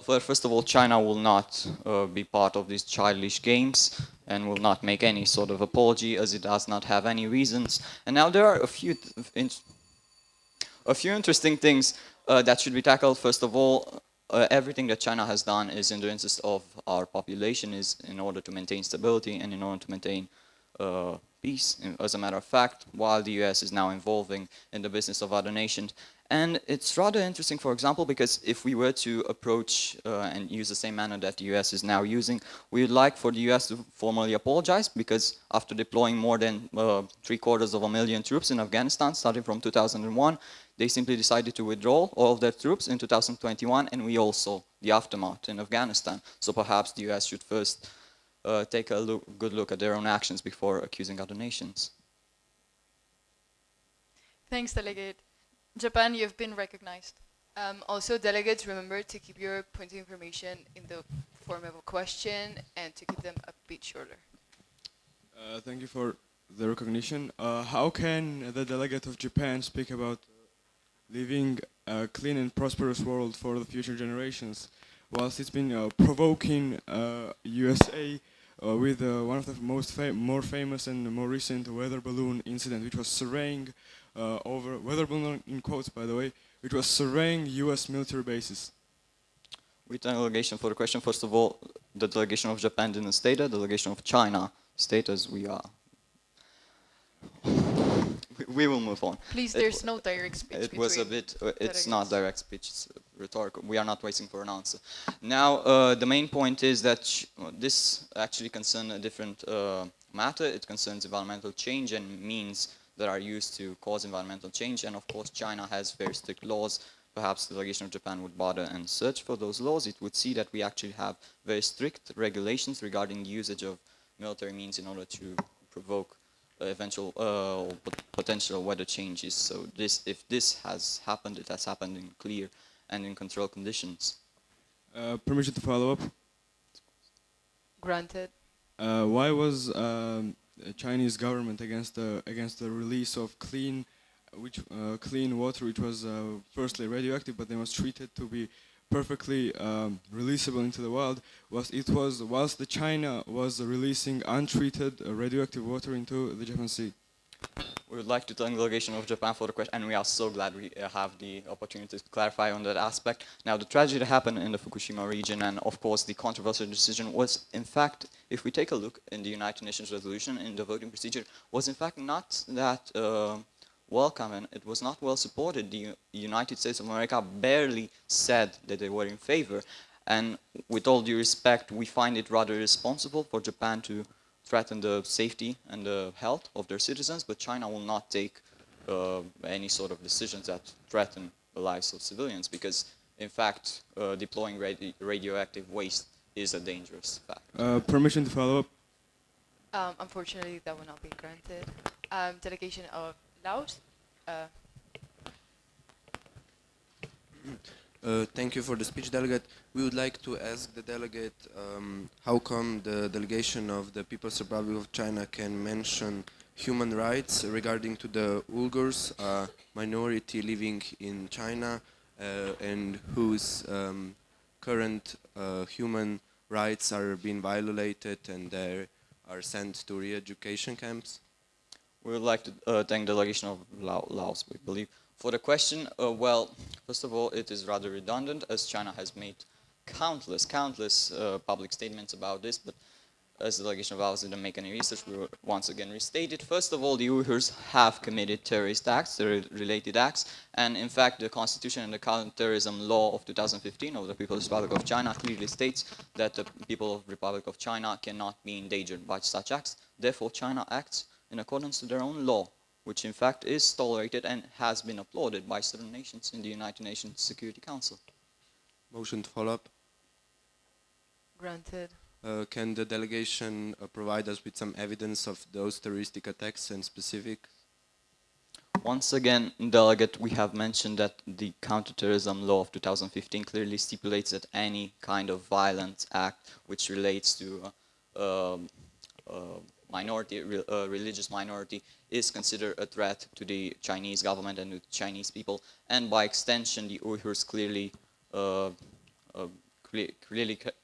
First of all, China will not be part of these childish games and will not make any sort of apology as it does not have any reasons. And now there are a few interesting things that should be tackled. First of all, everything that China has done is in the interest of our population, is in order to maintain stability and in order to maintain peace. As a matter of fact, while the US is now involving in the business of other nations. And it's rather interesting, for example, because if we were to approach and use the same manner that the US is now using, we would like for the US to formally apologize, because after deploying more than 750,000 troops in Afghanistan, starting from 2001, they simply decided to withdraw all of their troops in 2021, and we also the aftermath in Afghanistan. So perhaps the US should first take a good look at their own actions before accusing other nations. Thanks, Delegate. Japan, you've been recognized. Also, delegates, remember to keep your points of information in the form of a question and to keep them a bit shorter. Thank you for the recognition. How can the delegate of Japan speak about leaving a clean and prosperous world for the future generations, whilst it's been provoking USA with one of the more famous and more recent weather balloon incident, which was surveying over weather balloon in quotes, by the way, which was surveying U.S. military bases. We thank the delegation for the question. First of all, the delegation of Japan didn't state it. The delegation of China stated as we are. We will move on. Please, there's no direct speech. It was a bit, it's not direct speech, it's rhetorical. We are not waiting for an answer. Now, the main point is that this actually concerns a different matter. It concerns environmental change and means that are used to cause environmental change. And of course, China has very strict laws. Perhaps the delegation of Japan would bother and search for those laws. It would see that we actually have very strict regulations regarding the usage of military means in order to provoke eventual potential weather changes. So if this has happened, it has happened in clear and in controlled conditions. Permission to follow up? Granted. Why was the Chinese government against the release of clean clean water, which was firstly radioactive, but then was treated to be perfectly releasable into the world. Whilst the China was releasing untreated radioactive water into the Japan Sea. We would like to thank the delegation of Japan for the question, and we are so glad we have the opportunity to clarify on that aspect. Now, the tragedy happened in the Fukushima region, and of course, the controversial decision was, in fact, if we take a look in the United Nations resolution, in the voting procedure, was in fact not that welcome, and it was not well supported. The United States of America barely said that they were in favor, and with all due respect, we find it rather irresponsible for Japan to threaten the safety and the health of their citizens, but China will not take any sort of decisions that threaten the lives of civilians, because in fact deploying radioactive waste is a dangerous fact. Permission to follow up? Unfortunately, that will not be granted. Delegation of Laos. Thank you for the speech, delegate. We would like to ask the delegate how come the delegation of the People's Republic of China can mention human rights regarding to the Uyghurs, a minority living in China, and whose current human rights are being violated and they are sent to re-education camps? We would like to thank the delegation of Laos, we believe. For the question, well, first of all, it is rather redundant, as China has made countless public statements about this, but as the delegation of Laos didn't make any research, we will once again restate it. First of all, the Uyghurs have committed terrorist acts, related acts, and in fact, the Constitution and the Counterterrorism Law of 2015 of the People's Republic of China clearly states that the people of the Republic of China cannot be endangered by such acts. Therefore, China acts in accordance to their own law, which in fact is tolerated and has been applauded by certain nations in the United Nations Security Council. Motion to follow up. Granted. Can the delegation provide us with some evidence of those terroristic attacks and specific? Once again, delegate, we have mentioned that the counterterrorism law of 2015 clearly stipulates that any kind of violent act which relates to religious minority is considered a threat to the Chinese government and to the Chinese people, and by extension the Uyghurs clearly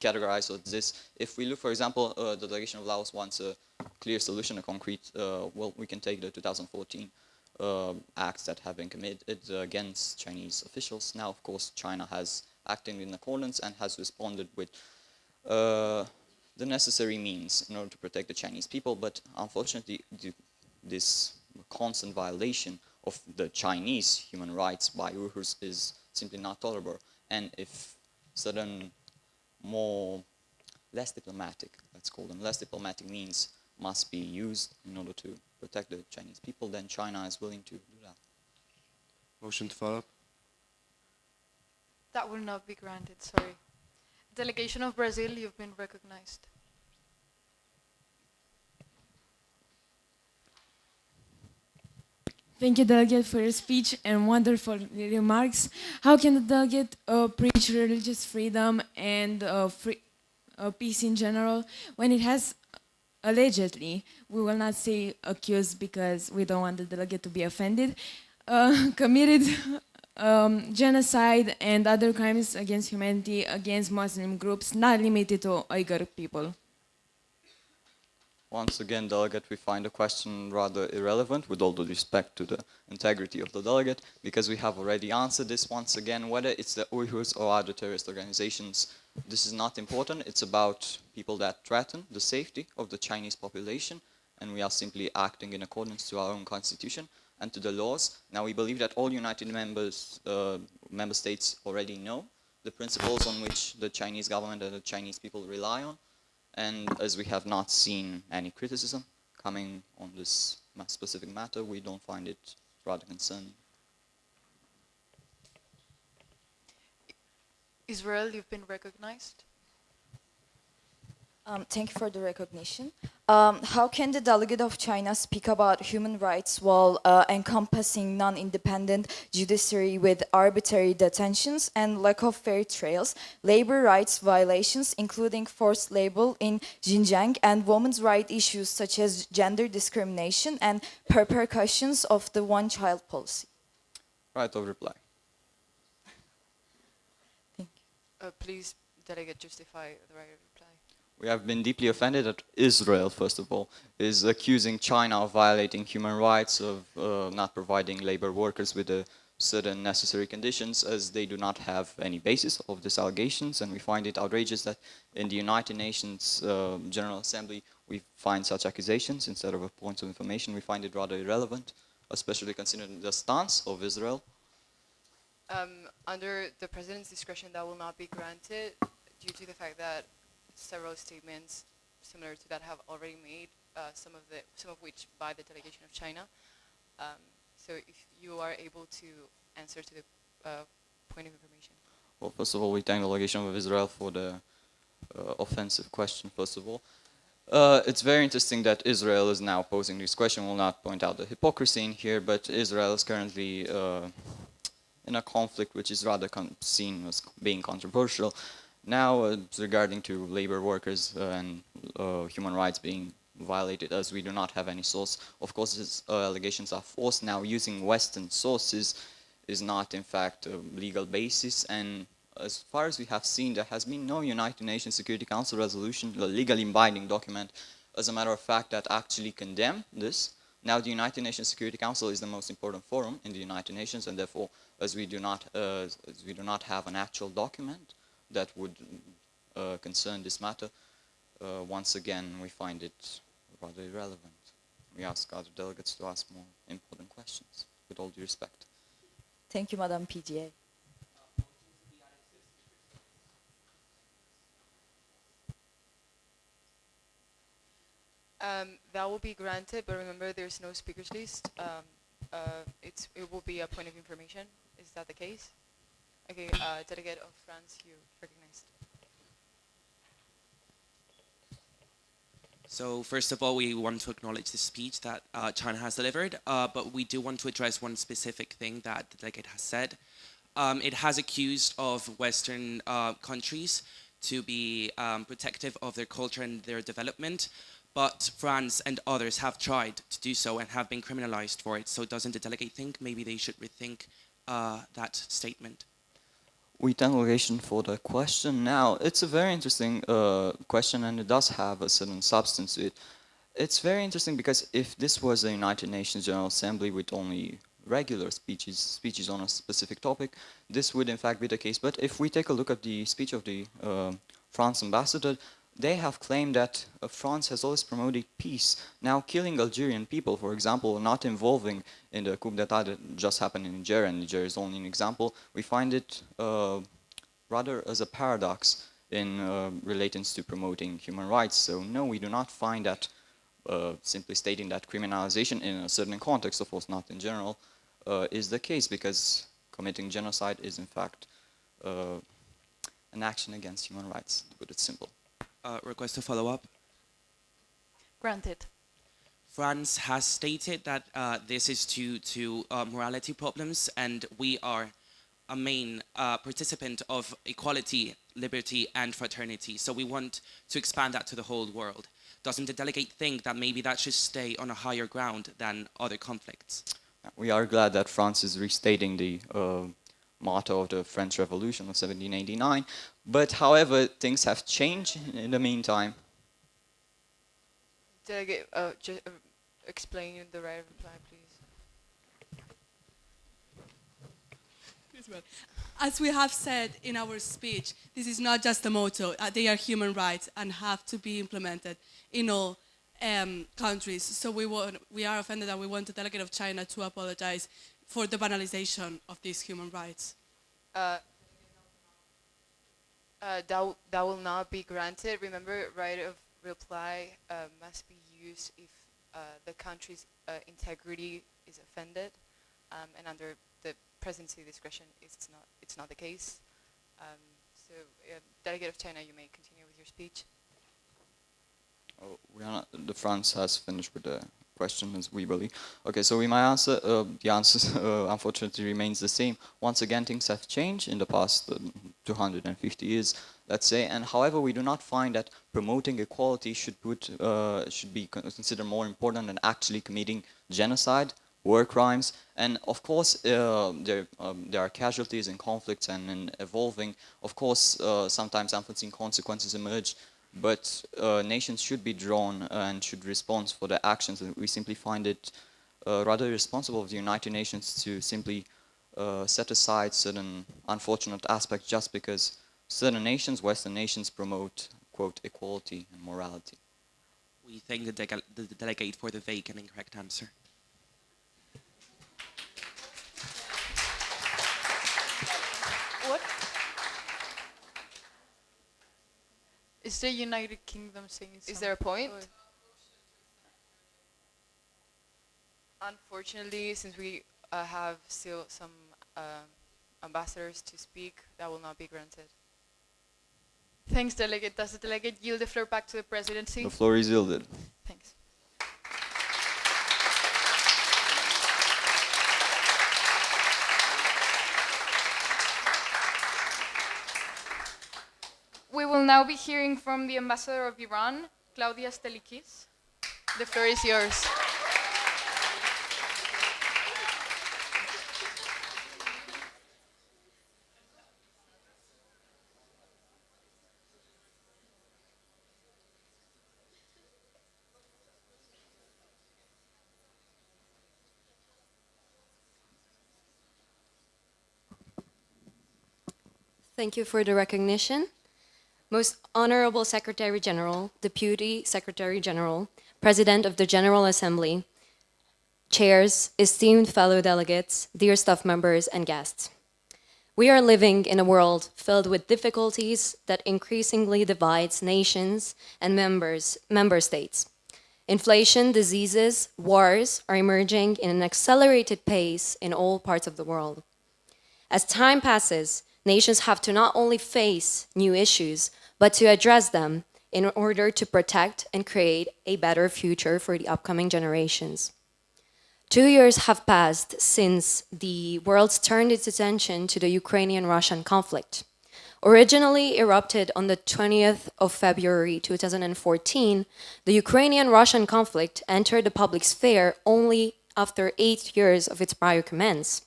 categorize this. If we look, for example, the delegation of Laos wants a clear solution, a concrete, well, we can take the 2014 acts that have been committed against Chinese officials. Now, of course, China has acted in accordance and has responded with the necessary means in order to protect the Chinese people, but unfortunately this constant violation of the Chinese human rights by Uyghurs is simply not tolerable. And if certain less diplomatic, let's call them less diplomatic means must be used in order to protect the Chinese people, then China is willing to do that. Motion to follow up. That will not be granted, sorry. Delegation of Brazil, you've been recognized. Thank you, delegate, for your speech and wonderful remarks. How can the delegate preach religious freedom and peace in general when it has allegedly, we will not say accused because we don't want the delegate to be offended, committed genocide and other crimes against humanity against Muslim groups, not limited to Uyghur people? Once again, delegate, we find the question rather irrelevant, with all due respect to the integrity of the delegate, because we have already answered this once again. Whether it's the Uyghurs or other terrorist organizations, this is not important. It's about people that threaten the safety of the Chinese population, and we are simply acting in accordance to our own constitution and to the laws. Now, we believe that all United member states already know the principles on which the Chinese government and the Chinese people rely on. And as we have not seen any criticism coming on this specific matter, we don't find it rather concerning. Israel, you've been recognized. Thank you for the recognition. How can the delegate of China speak about human rights while encompassing non-independent judiciary with arbitrary detentions and lack of fair trials, labor rights violations including forced labor in Xinjiang, and women's rights issues such as gender discrimination and repercussions of the one-child policy? Right of reply. Please, delegate, justify the right of reply. We have been deeply offended that Israel, first of all, is accusing China of violating human rights, of not providing labor workers with the certain necessary conditions, as they do not have any basis of these allegations. And we find it outrageous that in the United Nations General Assembly we find such accusations instead of a point of information. We find it rather irrelevant, especially considering the stance of Israel. Under the President's discretion, that will not be granted due to the fact that several statements similar to that have already made, some of which by the delegation of China. So if you are able to answer to the point of information. Well, first of all, we thank the delegation of Israel for the offensive question, first of all. It's very interesting that Israel is now posing this question. We'll not point out the hypocrisy in here, but Israel is currently in a conflict which is rather seen as being controversial. Now, regarding to labor workers and human rights being violated, as we do not have any source, of course, these allegations are false. Now, using Western sources is not, in fact, a legal basis. And as far as we have seen, there has been no United Nations Security Council resolution, a legally binding document, as a matter of fact, that actually condemn this. Now, the United Nations Security Council is the most important forum in the United Nations, and therefore, as we do not have an actual document that would concern this matter, once again, we find it rather irrelevant. We ask other delegates to ask more important questions, with all due respect. Thank you, Madam PGA. That will be granted, but remember there's no speakers list. It will be a point of information. Is that the case? Okay, delegate of France, you recognized. So first of all, we want to acknowledge the speech that China has delivered, but we do want to address one specific thing that the delegate has said. It has accused of Western countries to be protective of their culture and their development, but France and others have tried to do so and have been criminalized for it. So doesn't the delegate think maybe they should rethink that statement? We thank the delegation for the question. Now, it's a very interesting question, and it does have a certain substance to it. It's very interesting because if this was a United Nations General Assembly with only regular speeches on a specific topic, this would in fact be the case. But if we take a look at the speech of the France ambassador, they have claimed that France has always promoted peace. Now, killing Algerian people, for example, not involving in the coup d'etat that just happened in Niger, and Niger is only an example, we find it rather as a paradox in relations to promoting human rights. So no, we do not find that simply stating that criminalization in a certain context, of course not in general, is the case, because committing genocide is in fact an action against human rights, to put it simple. Request to follow up. Granted. France has stated that this is due to morality problems, and we are a main participant of equality, liberty, and fraternity. So we want to expand that to the whole world. Doesn't the delegate think that maybe that should stay on a higher ground than other conflicts? We are glad that France is restating the motto of the French Revolution of 1789, but however, things have changed in the meantime. Delegate, explain the right of reply, please. As we have said in our speech, this is not just a motto. They are human rights and have to be implemented in all countries. So we are offended, and we want the delegate of China to apologize for the banalization of these human rights. That will not be granted. Remember, right of reply must be used if the country's integrity is offended, and under the presidency discretion, it's not the case. So, delegate of China, you may continue with your speech. Oh, France has finished with the question as we believe. Okay, so my answer, the answer unfortunately remains the same. Once again, things have changed in the past 250 years, let's say, and however, we do not find that promoting equality should be considered more important than actually committing genocide, war crimes, and of course there are casualties in conflicts and in evolving. Of course, sometimes unforeseen consequences emerge, but nations should be drawn and should respond for their actions. And we simply find it rather irresponsible of the United Nations to simply set aside certain unfortunate aspects just because certain nations, Western nations, promote, quote, equality and morality. We thank the delegate for the vague and incorrect answer. What? Is the United Kingdom saying something? Is there a point? Or- Unfortunately, since we have still some ambassadors to speak, that will not be granted. Thanks, Delegate. Does the Delegate yield the floor back to the Presidency? The floor is yielded. Thanks. We will now be hearing from the Ambassador of Iran, Claudia Stelikis. The floor is yours. Thank you for the recognition. Most Honorable Secretary General, Deputy Secretary General, President of the General Assembly, chairs, esteemed fellow delegates, dear staff members and guests. We are living in a world filled with difficulties that increasingly divides nations and member states. Inflation, diseases, wars are emerging in an accelerated pace in all parts of the world. As time passes, nations have to not only face new issues, but to address them in order to protect and create a better future for the upcoming generations. 2 years have passed since the world turned its attention to the Ukrainian-Russian conflict. Originally erupted on the 20th of February 2014, the Ukrainian-Russian conflict entered the public sphere only after 8 years of its prior commence.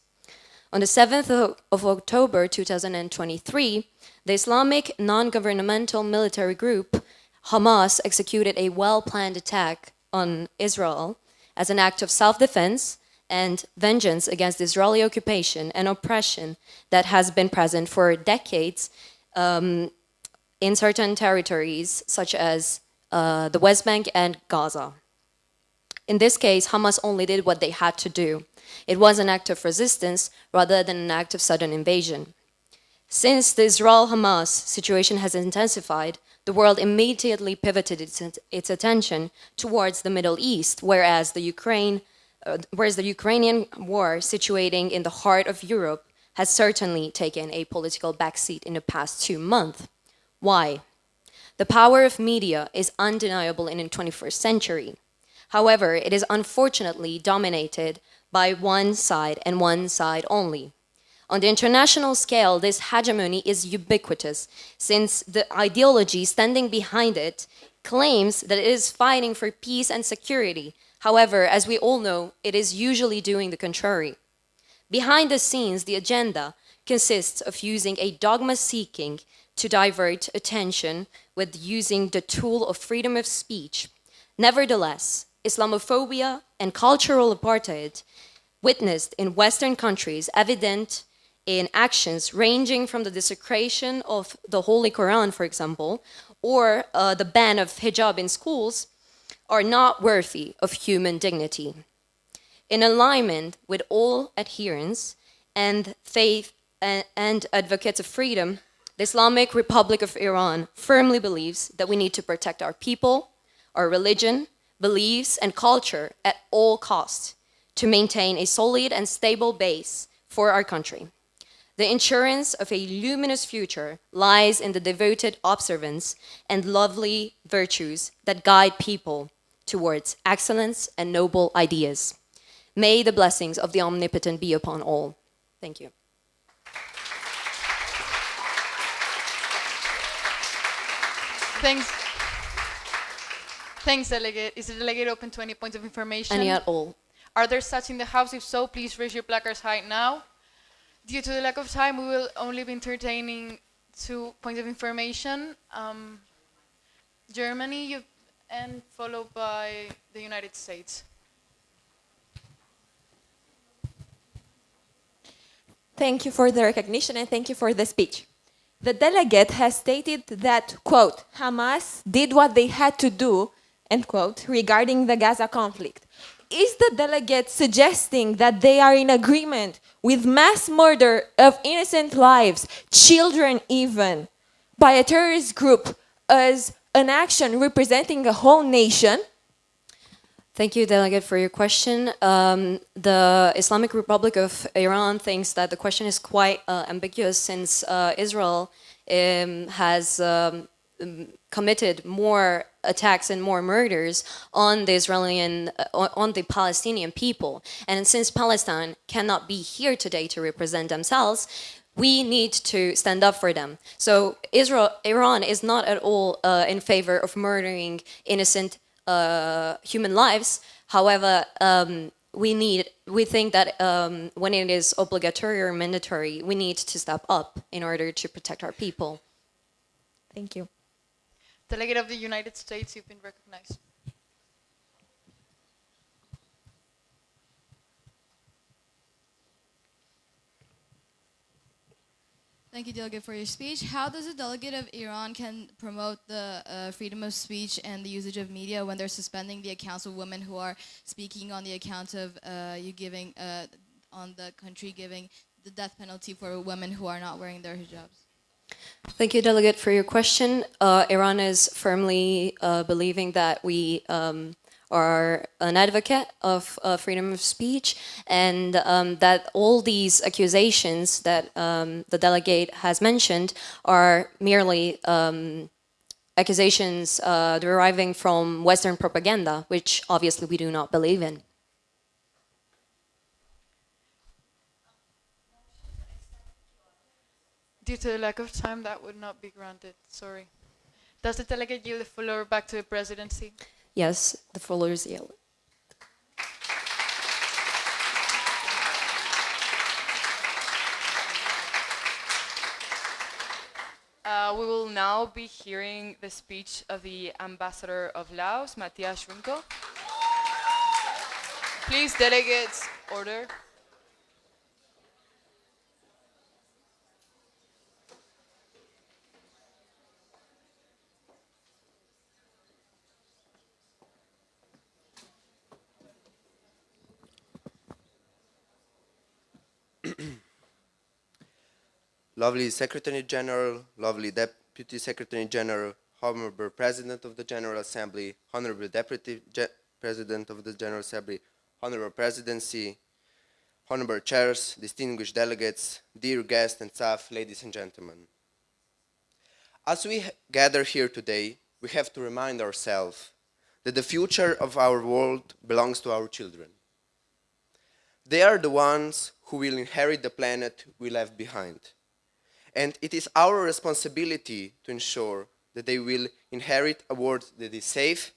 On the 7th of October 2023, the Islamic non-governmental military group Hamas executed a well-planned attack on Israel as an act of self-defense and vengeance against the Israeli occupation and oppression that has been present for decades in certain territories such as the West Bank and Gaza. In this case, Hamas only did what they had to do. It was an act of resistance rather than an act of sudden invasion. Since the Israel-Hamas situation has intensified, the world immediately pivoted its attention towards the Middle East, whereas the Ukrainian war situating in the heart of Europe has certainly taken a political backseat in the past 2 months. Why? The power of media is undeniable in the 21st century. However, it is unfortunately dominated by one side and one side only. On the international scale, this hegemony is ubiquitous, since the ideology standing behind it claims that it is fighting for peace and security. However, as we all know, it is usually doing the contrary. Behind the scenes, the agenda consists of using a dogma seeking to divert attention with using the tool of freedom of speech. Nevertheless, Islamophobia and cultural apartheid witnessed in Western countries evident in actions ranging from the desecration of the Holy Quran, for example, or the ban of hijab in schools, are not worthy of human dignity. In alignment with all adherents and faith and advocates of freedom, the Islamic Republic of Iran firmly believes that we need to protect our people, our religion, beliefs, and culture at all costs to maintain a solid and stable base for our country. The insurance of a luminous future lies in the devoted observance and lovely virtues that guide people towards excellence and noble ideas. May the blessings of the Omnipotent be upon all. Thank you. Thanks. Thanks, Delegate. Is the Delegate open to any points of information? Any at all. Are there such in the House? If so, please raise your placards high now. Due to the lack of time, we will only be entertaining 2 points of information. Germany and followed by the United States. Thank you for the recognition and thank you for the speech. The delegate has stated that, quote, Hamas did what they had to do, end quote, regarding the Gaza conflict. Is the delegate suggesting that they are in agreement with mass murder of innocent lives, children even, by a terrorist group as an action representing a whole nation? Thank you, Delegate, for your question. The Islamic Republic of Iran thinks that the question is quite ambiguous since Israel has committed more attacks and more murders on the on the Palestinian people. And since Palestine cannot be here today to represent themselves, we need to stand up for them. So Iran is not at all in favor of murdering innocent human lives. However, we think that when it is obligatory or mandatory, we need to step up in order to protect our people. Thank you. Delegate of the United States, you've been recognized. Thank you, Delegate, for your speech. How does a delegate of Iran can promote the freedom of speech and the usage of media when they're suspending the accounts of women who are speaking on the account of on the country giving the death penalty for women who are not wearing their hijabs? Thank you, Delegate, for your question. Iran is firmly believing that we are an advocate of freedom of speech, and that all these accusations that the delegate has mentioned are merely accusations deriving from Western propaganda, which obviously we do not believe in. Due to the lack of time, that would not be granted. Sorry. Does the delegate yield the floor back to the presidency? Yes, the floor is yellow. We will now be hearing the speech of the Ambassador of Laos, Matthias Schwinko. Please, delegates, order. Lovely Secretary General, lovely Deputy Secretary General, Honorable President of the General Assembly, Honorable Deputy President of the General Assembly, Honorable Presidency, Honorable Chairs, distinguished delegates, dear guests and staff, ladies and gentlemen. As we gather here today, we have to remind ourselves that the future of our world belongs to our children. They are the ones who will inherit the planet we left behind. And it is our responsibility to ensure that they will inherit a world that is safe,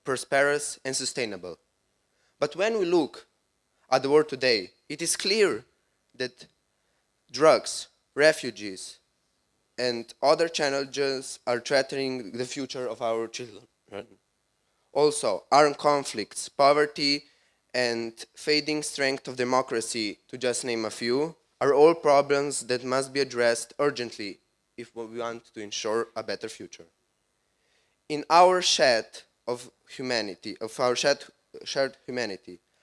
prosperous, and sustainable. But when we look at the world today, it is clear that drugs, refugees, and other challenges are threatening the future of our children. Also, armed conflicts, poverty, and fading strength of democracy, to just name a few, are all problems that must be addressed urgently if we want to ensure a better future. In our shared humanity,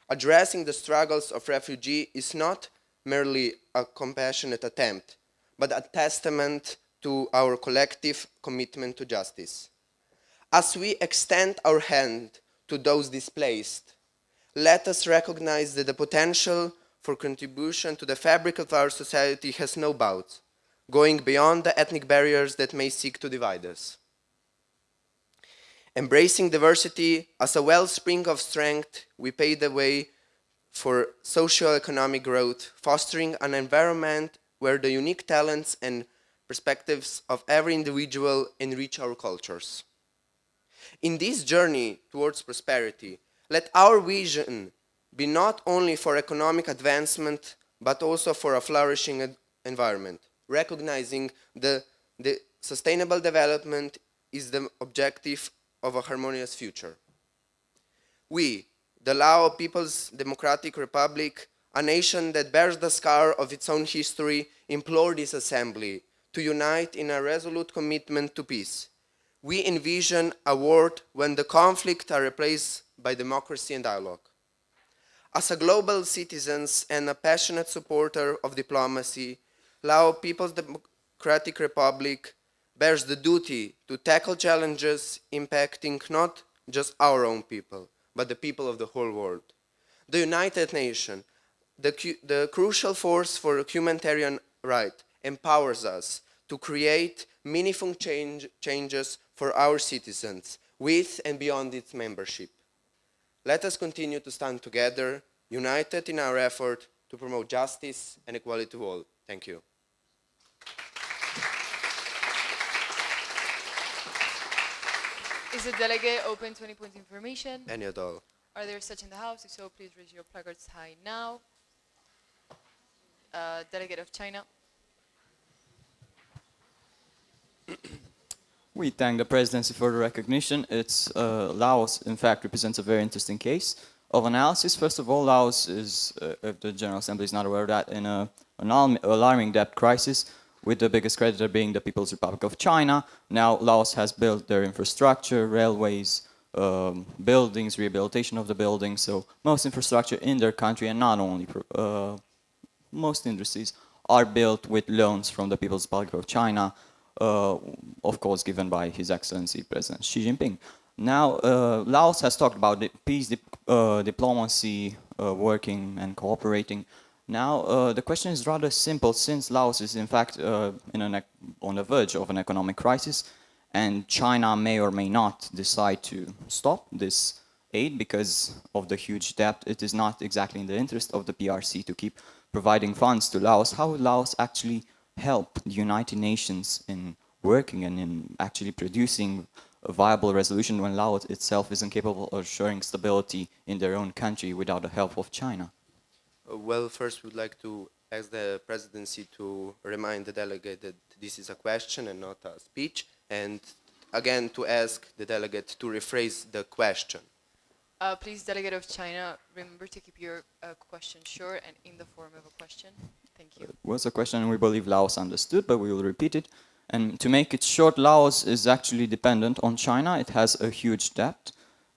addressing the struggles of refugees is not merely a compassionate attempt, but a testament to our collective commitment to justice. As we extend our hand to those displaced, let us recognize that the potential for contribution to the fabric of our society has no bounds, going beyond the ethnic barriers that may seek to divide us. Embracing diversity as a wellspring of strength, we pave the way for socio-economic growth, fostering an environment where the unique talents and perspectives of every individual enrich our cultures. In this journey towards prosperity, let our vision be not only for economic advancement, but also for a flourishing environment, recognizing the sustainable development is the objective of a harmonious future. We, the Lao People's Democratic Republic, a nation that bears the scar of its own history, implore this assembly to unite in a resolute commitment to peace. We envision a world when the conflict are replaced by democracy and dialogue. As a global citizen and a passionate supporter of diplomacy, Lao People's Democratic Republic bears the duty to tackle challenges impacting not just our own people, but the people of the whole world. The United Nations, the crucial force for humanitarian rights, empowers us to create meaningful changes for our citizens with and beyond its membership. Let us continue to stand together, united in our effort to promote justice and equality to all. Thank you. Is the delegate open to any point of information? Any at all. Are there such in the House? If so, please raise your placards high now. Delegate of China. We thank the presidency for the recognition. Laos, in fact, represents a very interesting case of analysis. First of all, Laos is, if the General Assembly is not aware of that, in an alarming debt crisis, with the biggest creditor being the People's Republic of China. Now, Laos has built their infrastructure, railways, buildings, rehabilitation of the buildings, so most infrastructure in their country, and not only, most industries are built with loans from the People's Republic of China, of course given by His Excellency President Xi Jinping. Now, Laos has talked about peace diplomacy, working and cooperating. Now, the question is rather simple, since Laos is in fact on the verge of an economic crisis, and China may or may not decide to stop this aid because of the huge debt. It is not exactly in the interest of the PRC to keep providing funds to Laos. How would Laos actually help the United Nations in working and in actually producing a viable resolution when Laos itself is incapable of assuring stability in their own country without the help of China? Well, first we'd like to ask the presidency to remind the delegate that this is a question and not a speech, and again to ask the delegate to rephrase the question. Please, Delegate of China, remember to keep your question short and in the form of a question. Thank you. It was a question we believe Laos understood, but we will repeat it. And to make it short, Laos is actually dependent on China. It has a huge debt,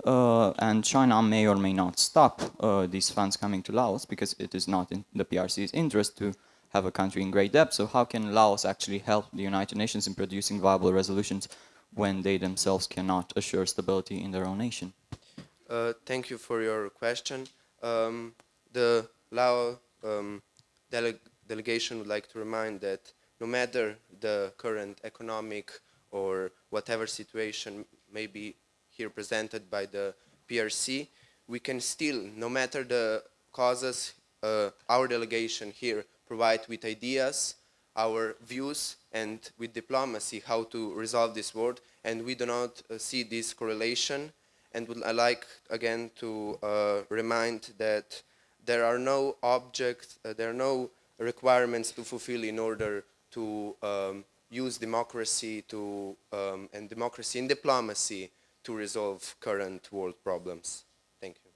and China may or may not stop these funds coming to Laos because it is not in the PRC's interest to have a country in great debt. So how can Laos actually help the United Nations in producing viable resolutions when they themselves cannot assure stability in their own nation? Thank you for your question. The Lao delegation would like to remind that no matter the current economic or whatever situation may be here presented by the PRC, we can still, no matter the causes, our delegation here provide with ideas, our views, and with diplomacy how to resolve this world, and we do not see this correlation. And would like again to remind that there are no objects, there are no requirements to fulfill in order to use democracy and democracy in diplomacy to resolve current world problems. Thank you.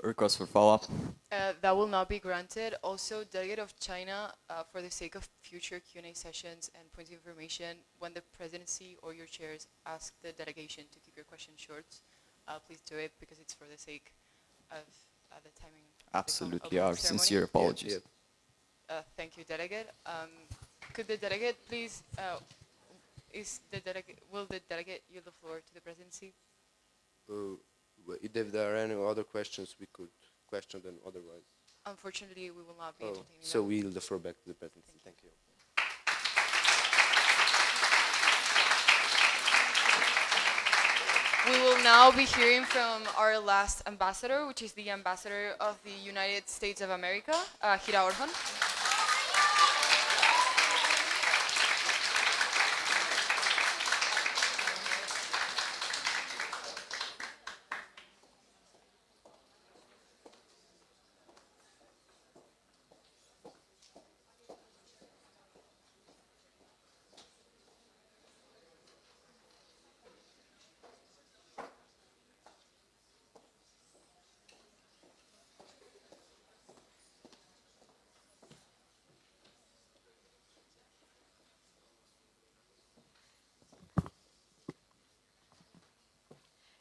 Request for follow-up. That will not be granted. Also, Delegate of China, for the sake of future Q&A sessions and points of information, when the presidency or your chairs ask the delegation to keep your questions short, please do it because it's for the sake of the timing. Absolutely, our sincere apologies. Thank you, Delegate. Could the delegate please, will the delegate yield the floor to the presidency? If there are any other questions, we could question them otherwise. Unfortunately, we will not be entertaining So we'll defer back to the presidency. Thank you. We will now be hearing from our last ambassador, which is the ambassador of the United States of America, Hira Orhan.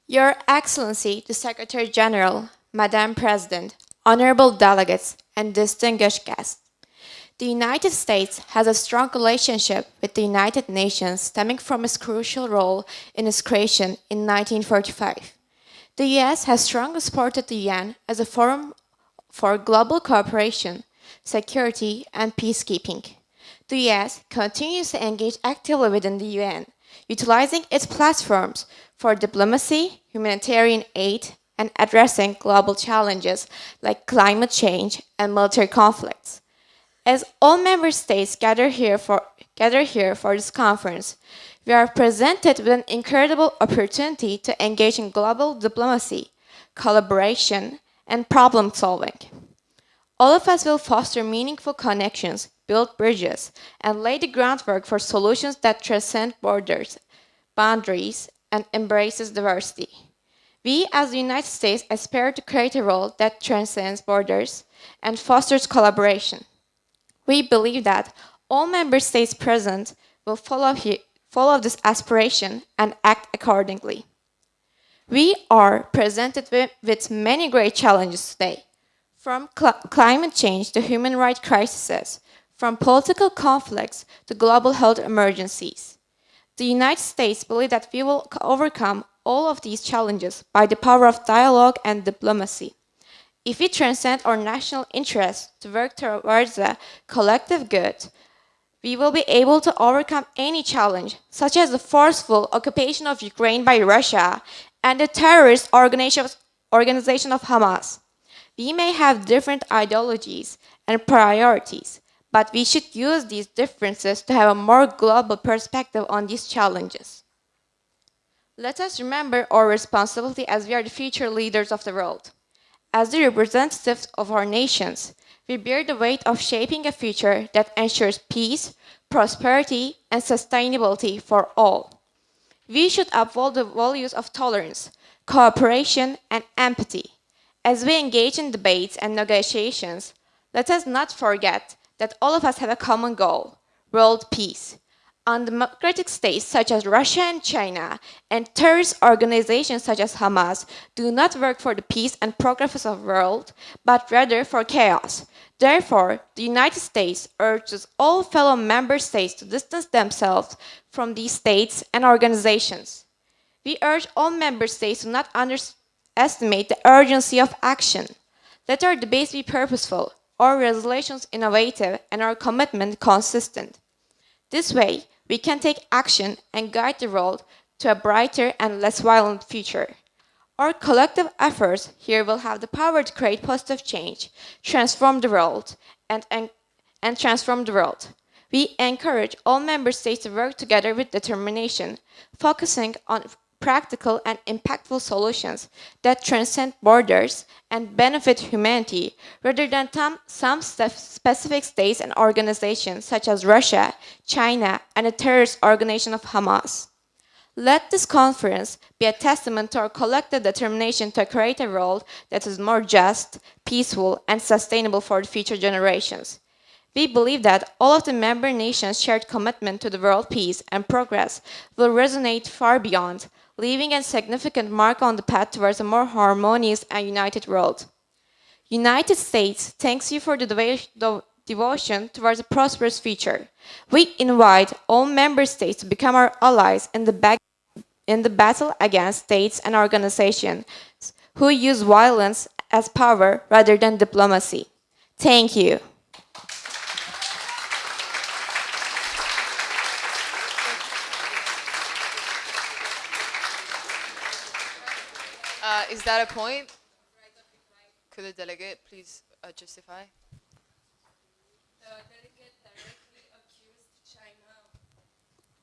Your Excellency, the Secretary General, Madam President, honorable delegates, and distinguished guests. The United States has a strong relationship with the United Nations stemming from its crucial role in its creation in 1945. The US has strongly supported the UN as a forum for global cooperation, security, and peacekeeping. The US continues to engage actively within the UN, utilizing its platforms for diplomacy, humanitarian aid, and addressing global challenges like climate change and military conflicts. As all member states gather here for this conference, we are presented with an incredible opportunity to engage in global diplomacy, collaboration, and problem solving. All of us will foster meaningful connections, build bridges, and lay the groundwork for solutions that transcend borders, boundaries, and embraces diversity. We as the United States aspire to create a world that transcends borders and fosters collaboration. We believe that all member states present will follow this aspiration and act accordingly. We are presented with many great challenges today, from climate change to human rights crises, from political conflicts to global health emergencies. The United States believes that we will overcome all of these challenges by the power of dialogue and diplomacy. If we transcend our national interests to work towards a collective good, we will be able to overcome any challenge, such as the forceful occupation of Ukraine by Russia and the terrorist organization of Hamas. We may have different ideologies and priorities, but we should use these differences to have a more global perspective on these challenges. Let us remember our responsibility as we are the future leaders of the world. As the representatives of our nations, we bear the weight of shaping a future that ensures peace, prosperity, and sustainability for all. We should uphold the values of tolerance, cooperation, and empathy. As we engage in debates and negotiations, let us not forget that all of us have a common goal: world peace. Undemocratic states such as Russia and China and terrorist organizations such as Hamas do not work for the peace and progress of the world, but rather for chaos. Therefore, the United States urges all fellow member states to distance themselves from these states and organizations. We urge all member states to not underestimate the urgency of action. Let our debates be purposeful, our resolutions innovative, and our commitment consistent. This way, we can take action and guide the world to a brighter and less violent future. Our collective efforts here will have the power to create positive change, transform the world, and transform the world. We encourage all member states to work together with determination, focusing on practical and impactful solutions that transcend borders and benefit humanity rather than some specific states and organizations such as Russia, China, and the terrorist organization of Hamas. Let this conference be a testament to our collective determination to create a world that is more just, peaceful, and sustainable for the future generations. We believe that all of the member nations' shared commitment to the world peace and progress will resonate far beyond, leaving a significant mark on the path towards a more harmonious and united world. United States thanks you for the devotion towards a prosperous future. We invite all member states to become our allies in the battle against states and organizations who use violence as power rather than diplomacy. Thank you. Is that a point? Could the delegate please justify?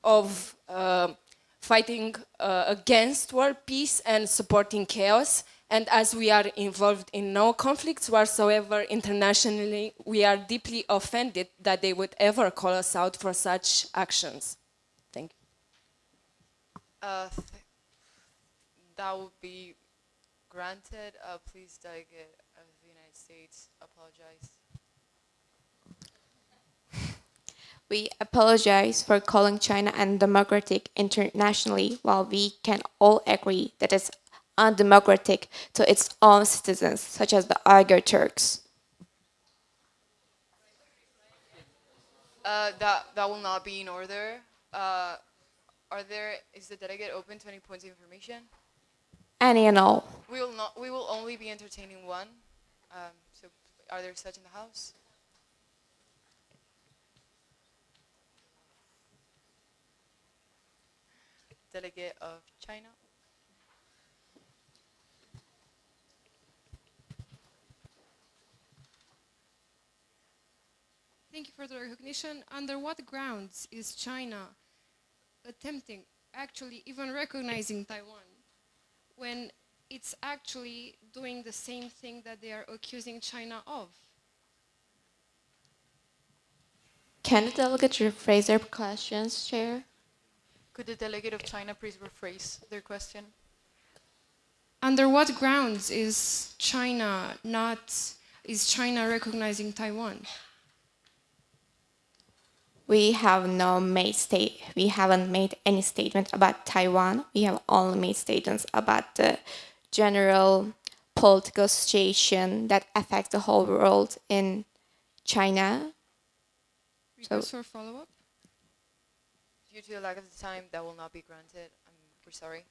Of fighting against world peace and supporting chaos. And as we are involved in no conflicts whatsoever internationally, we are deeply offended that they would ever call us out for such actions. Thank you. That would be granted. Please, delegate of the United States, apologize. We apologize for calling China undemocratic internationally, while we can all agree that it's undemocratic to its own citizens, such as the Uyghur Turks. That will not be in order. Is the delegate open to any points of information? Any and all. We will only be entertaining one. So, are there such in the House? Delegate of China. Thank you for the recognition. Under what grounds is China attempting, actually even recognizing Taiwan, when it's actually doing the same thing that they are accusing China of? Can the delegate rephrase their questions, Chair? Could the delegate of China please rephrase their question? Under what grounds is China recognizing Taiwan? We haven't made any statement about Taiwan. We have only made statements about the general political situation that affects the whole world in China. Request for follow-up? Due to the lack of time, that will not be granted. We're sorry.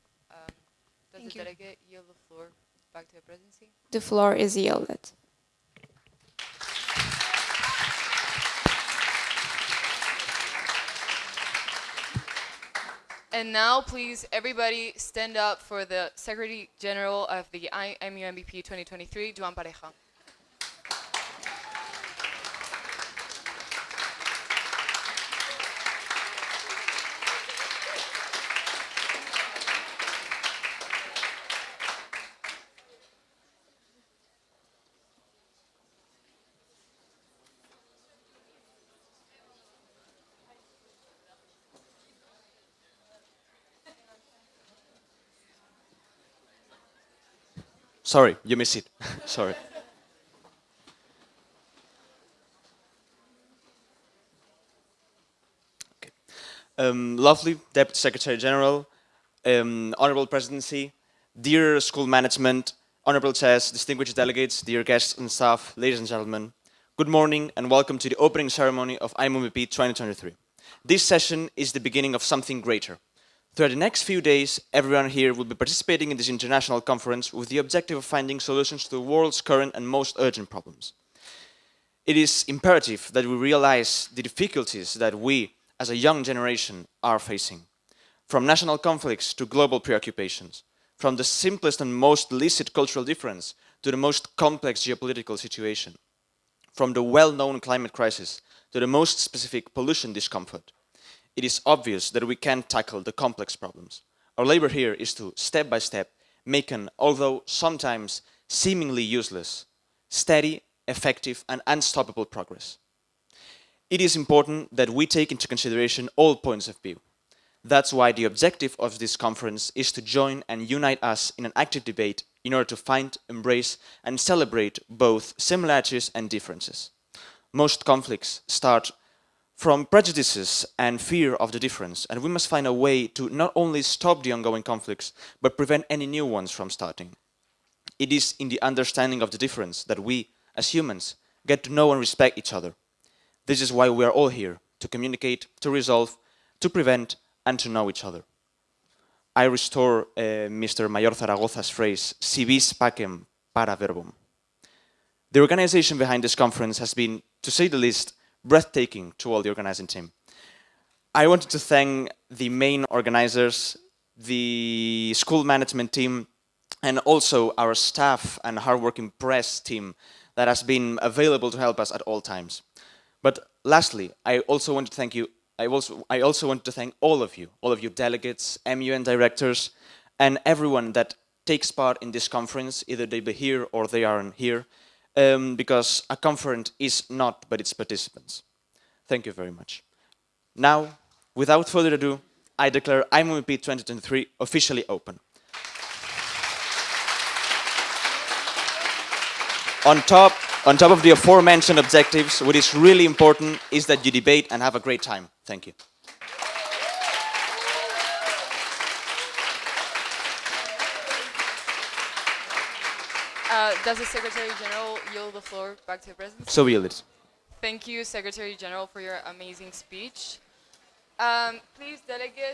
Does the delegate yield the floor back to the presidency? The floor is yielded. And now, please, everybody stand up for the Secretary General of the IMUNBP 2023, Joan Pareja. Sorry, you missed it. Sorry. Okay. Lovely Deputy Secretary General, Honorable Presidency, dear school management, Honorable Chairs, distinguished delegates, dear guests and staff, ladies and gentlemen, good morning and welcome to the opening ceremony of IMUNBP 2023. This session is the beginning of something greater. Throughout the next few days, everyone here will be participating in this international conference with the objective of finding solutions to the world's current and most urgent problems. It is imperative that we realize the difficulties that we, as a young generation, are facing. From national conflicts to global preoccupations, from the simplest and most illicit cultural difference to the most complex geopolitical situation, from the well-known climate crisis to the most specific pollution discomfort. It is obvious that we can tackle the complex problems. Our labor here is to, step by step, make an, although sometimes seemingly useless, steady, effective and unstoppable progress. It is important that we take into consideration all points of view. That's why the objective of this conference is to join and unite us in an active debate in order to find, embrace and celebrate both similarities and differences. Most conflicts start from prejudices and fear of the difference, and we must find a way to not only stop the ongoing conflicts, but prevent any new ones from starting. It is in the understanding of the difference that we, as humans, get to know and respect each other. This is why we are all here, to communicate, to resolve, to prevent, and to know each other. I restore Mr. Mayor Zaragoza's phrase, si vis pacem para verbum. The organization behind this conference has been, to say the least, breathtaking to all the organizing team. I wanted to thank the main organizers, the school management team, and also our staff and hardworking press team that has been available to help us at all times. But lastly, I also want to thank you. I also want to thank all of you delegates, MUN directors, and everyone that takes part in this conference, either they be here or they aren't here, because a conference is not but its participants. Thank you very much. Now, without further ado, I declare IMUNBP 2023 officially open. On top of the aforementioned objectives, what is really important is that you debate and have a great time. Thank you. Does the Secretary General yield the floor back to the President? So yield it. Thank you, Secretary General, for your amazing speech. Please, delegates,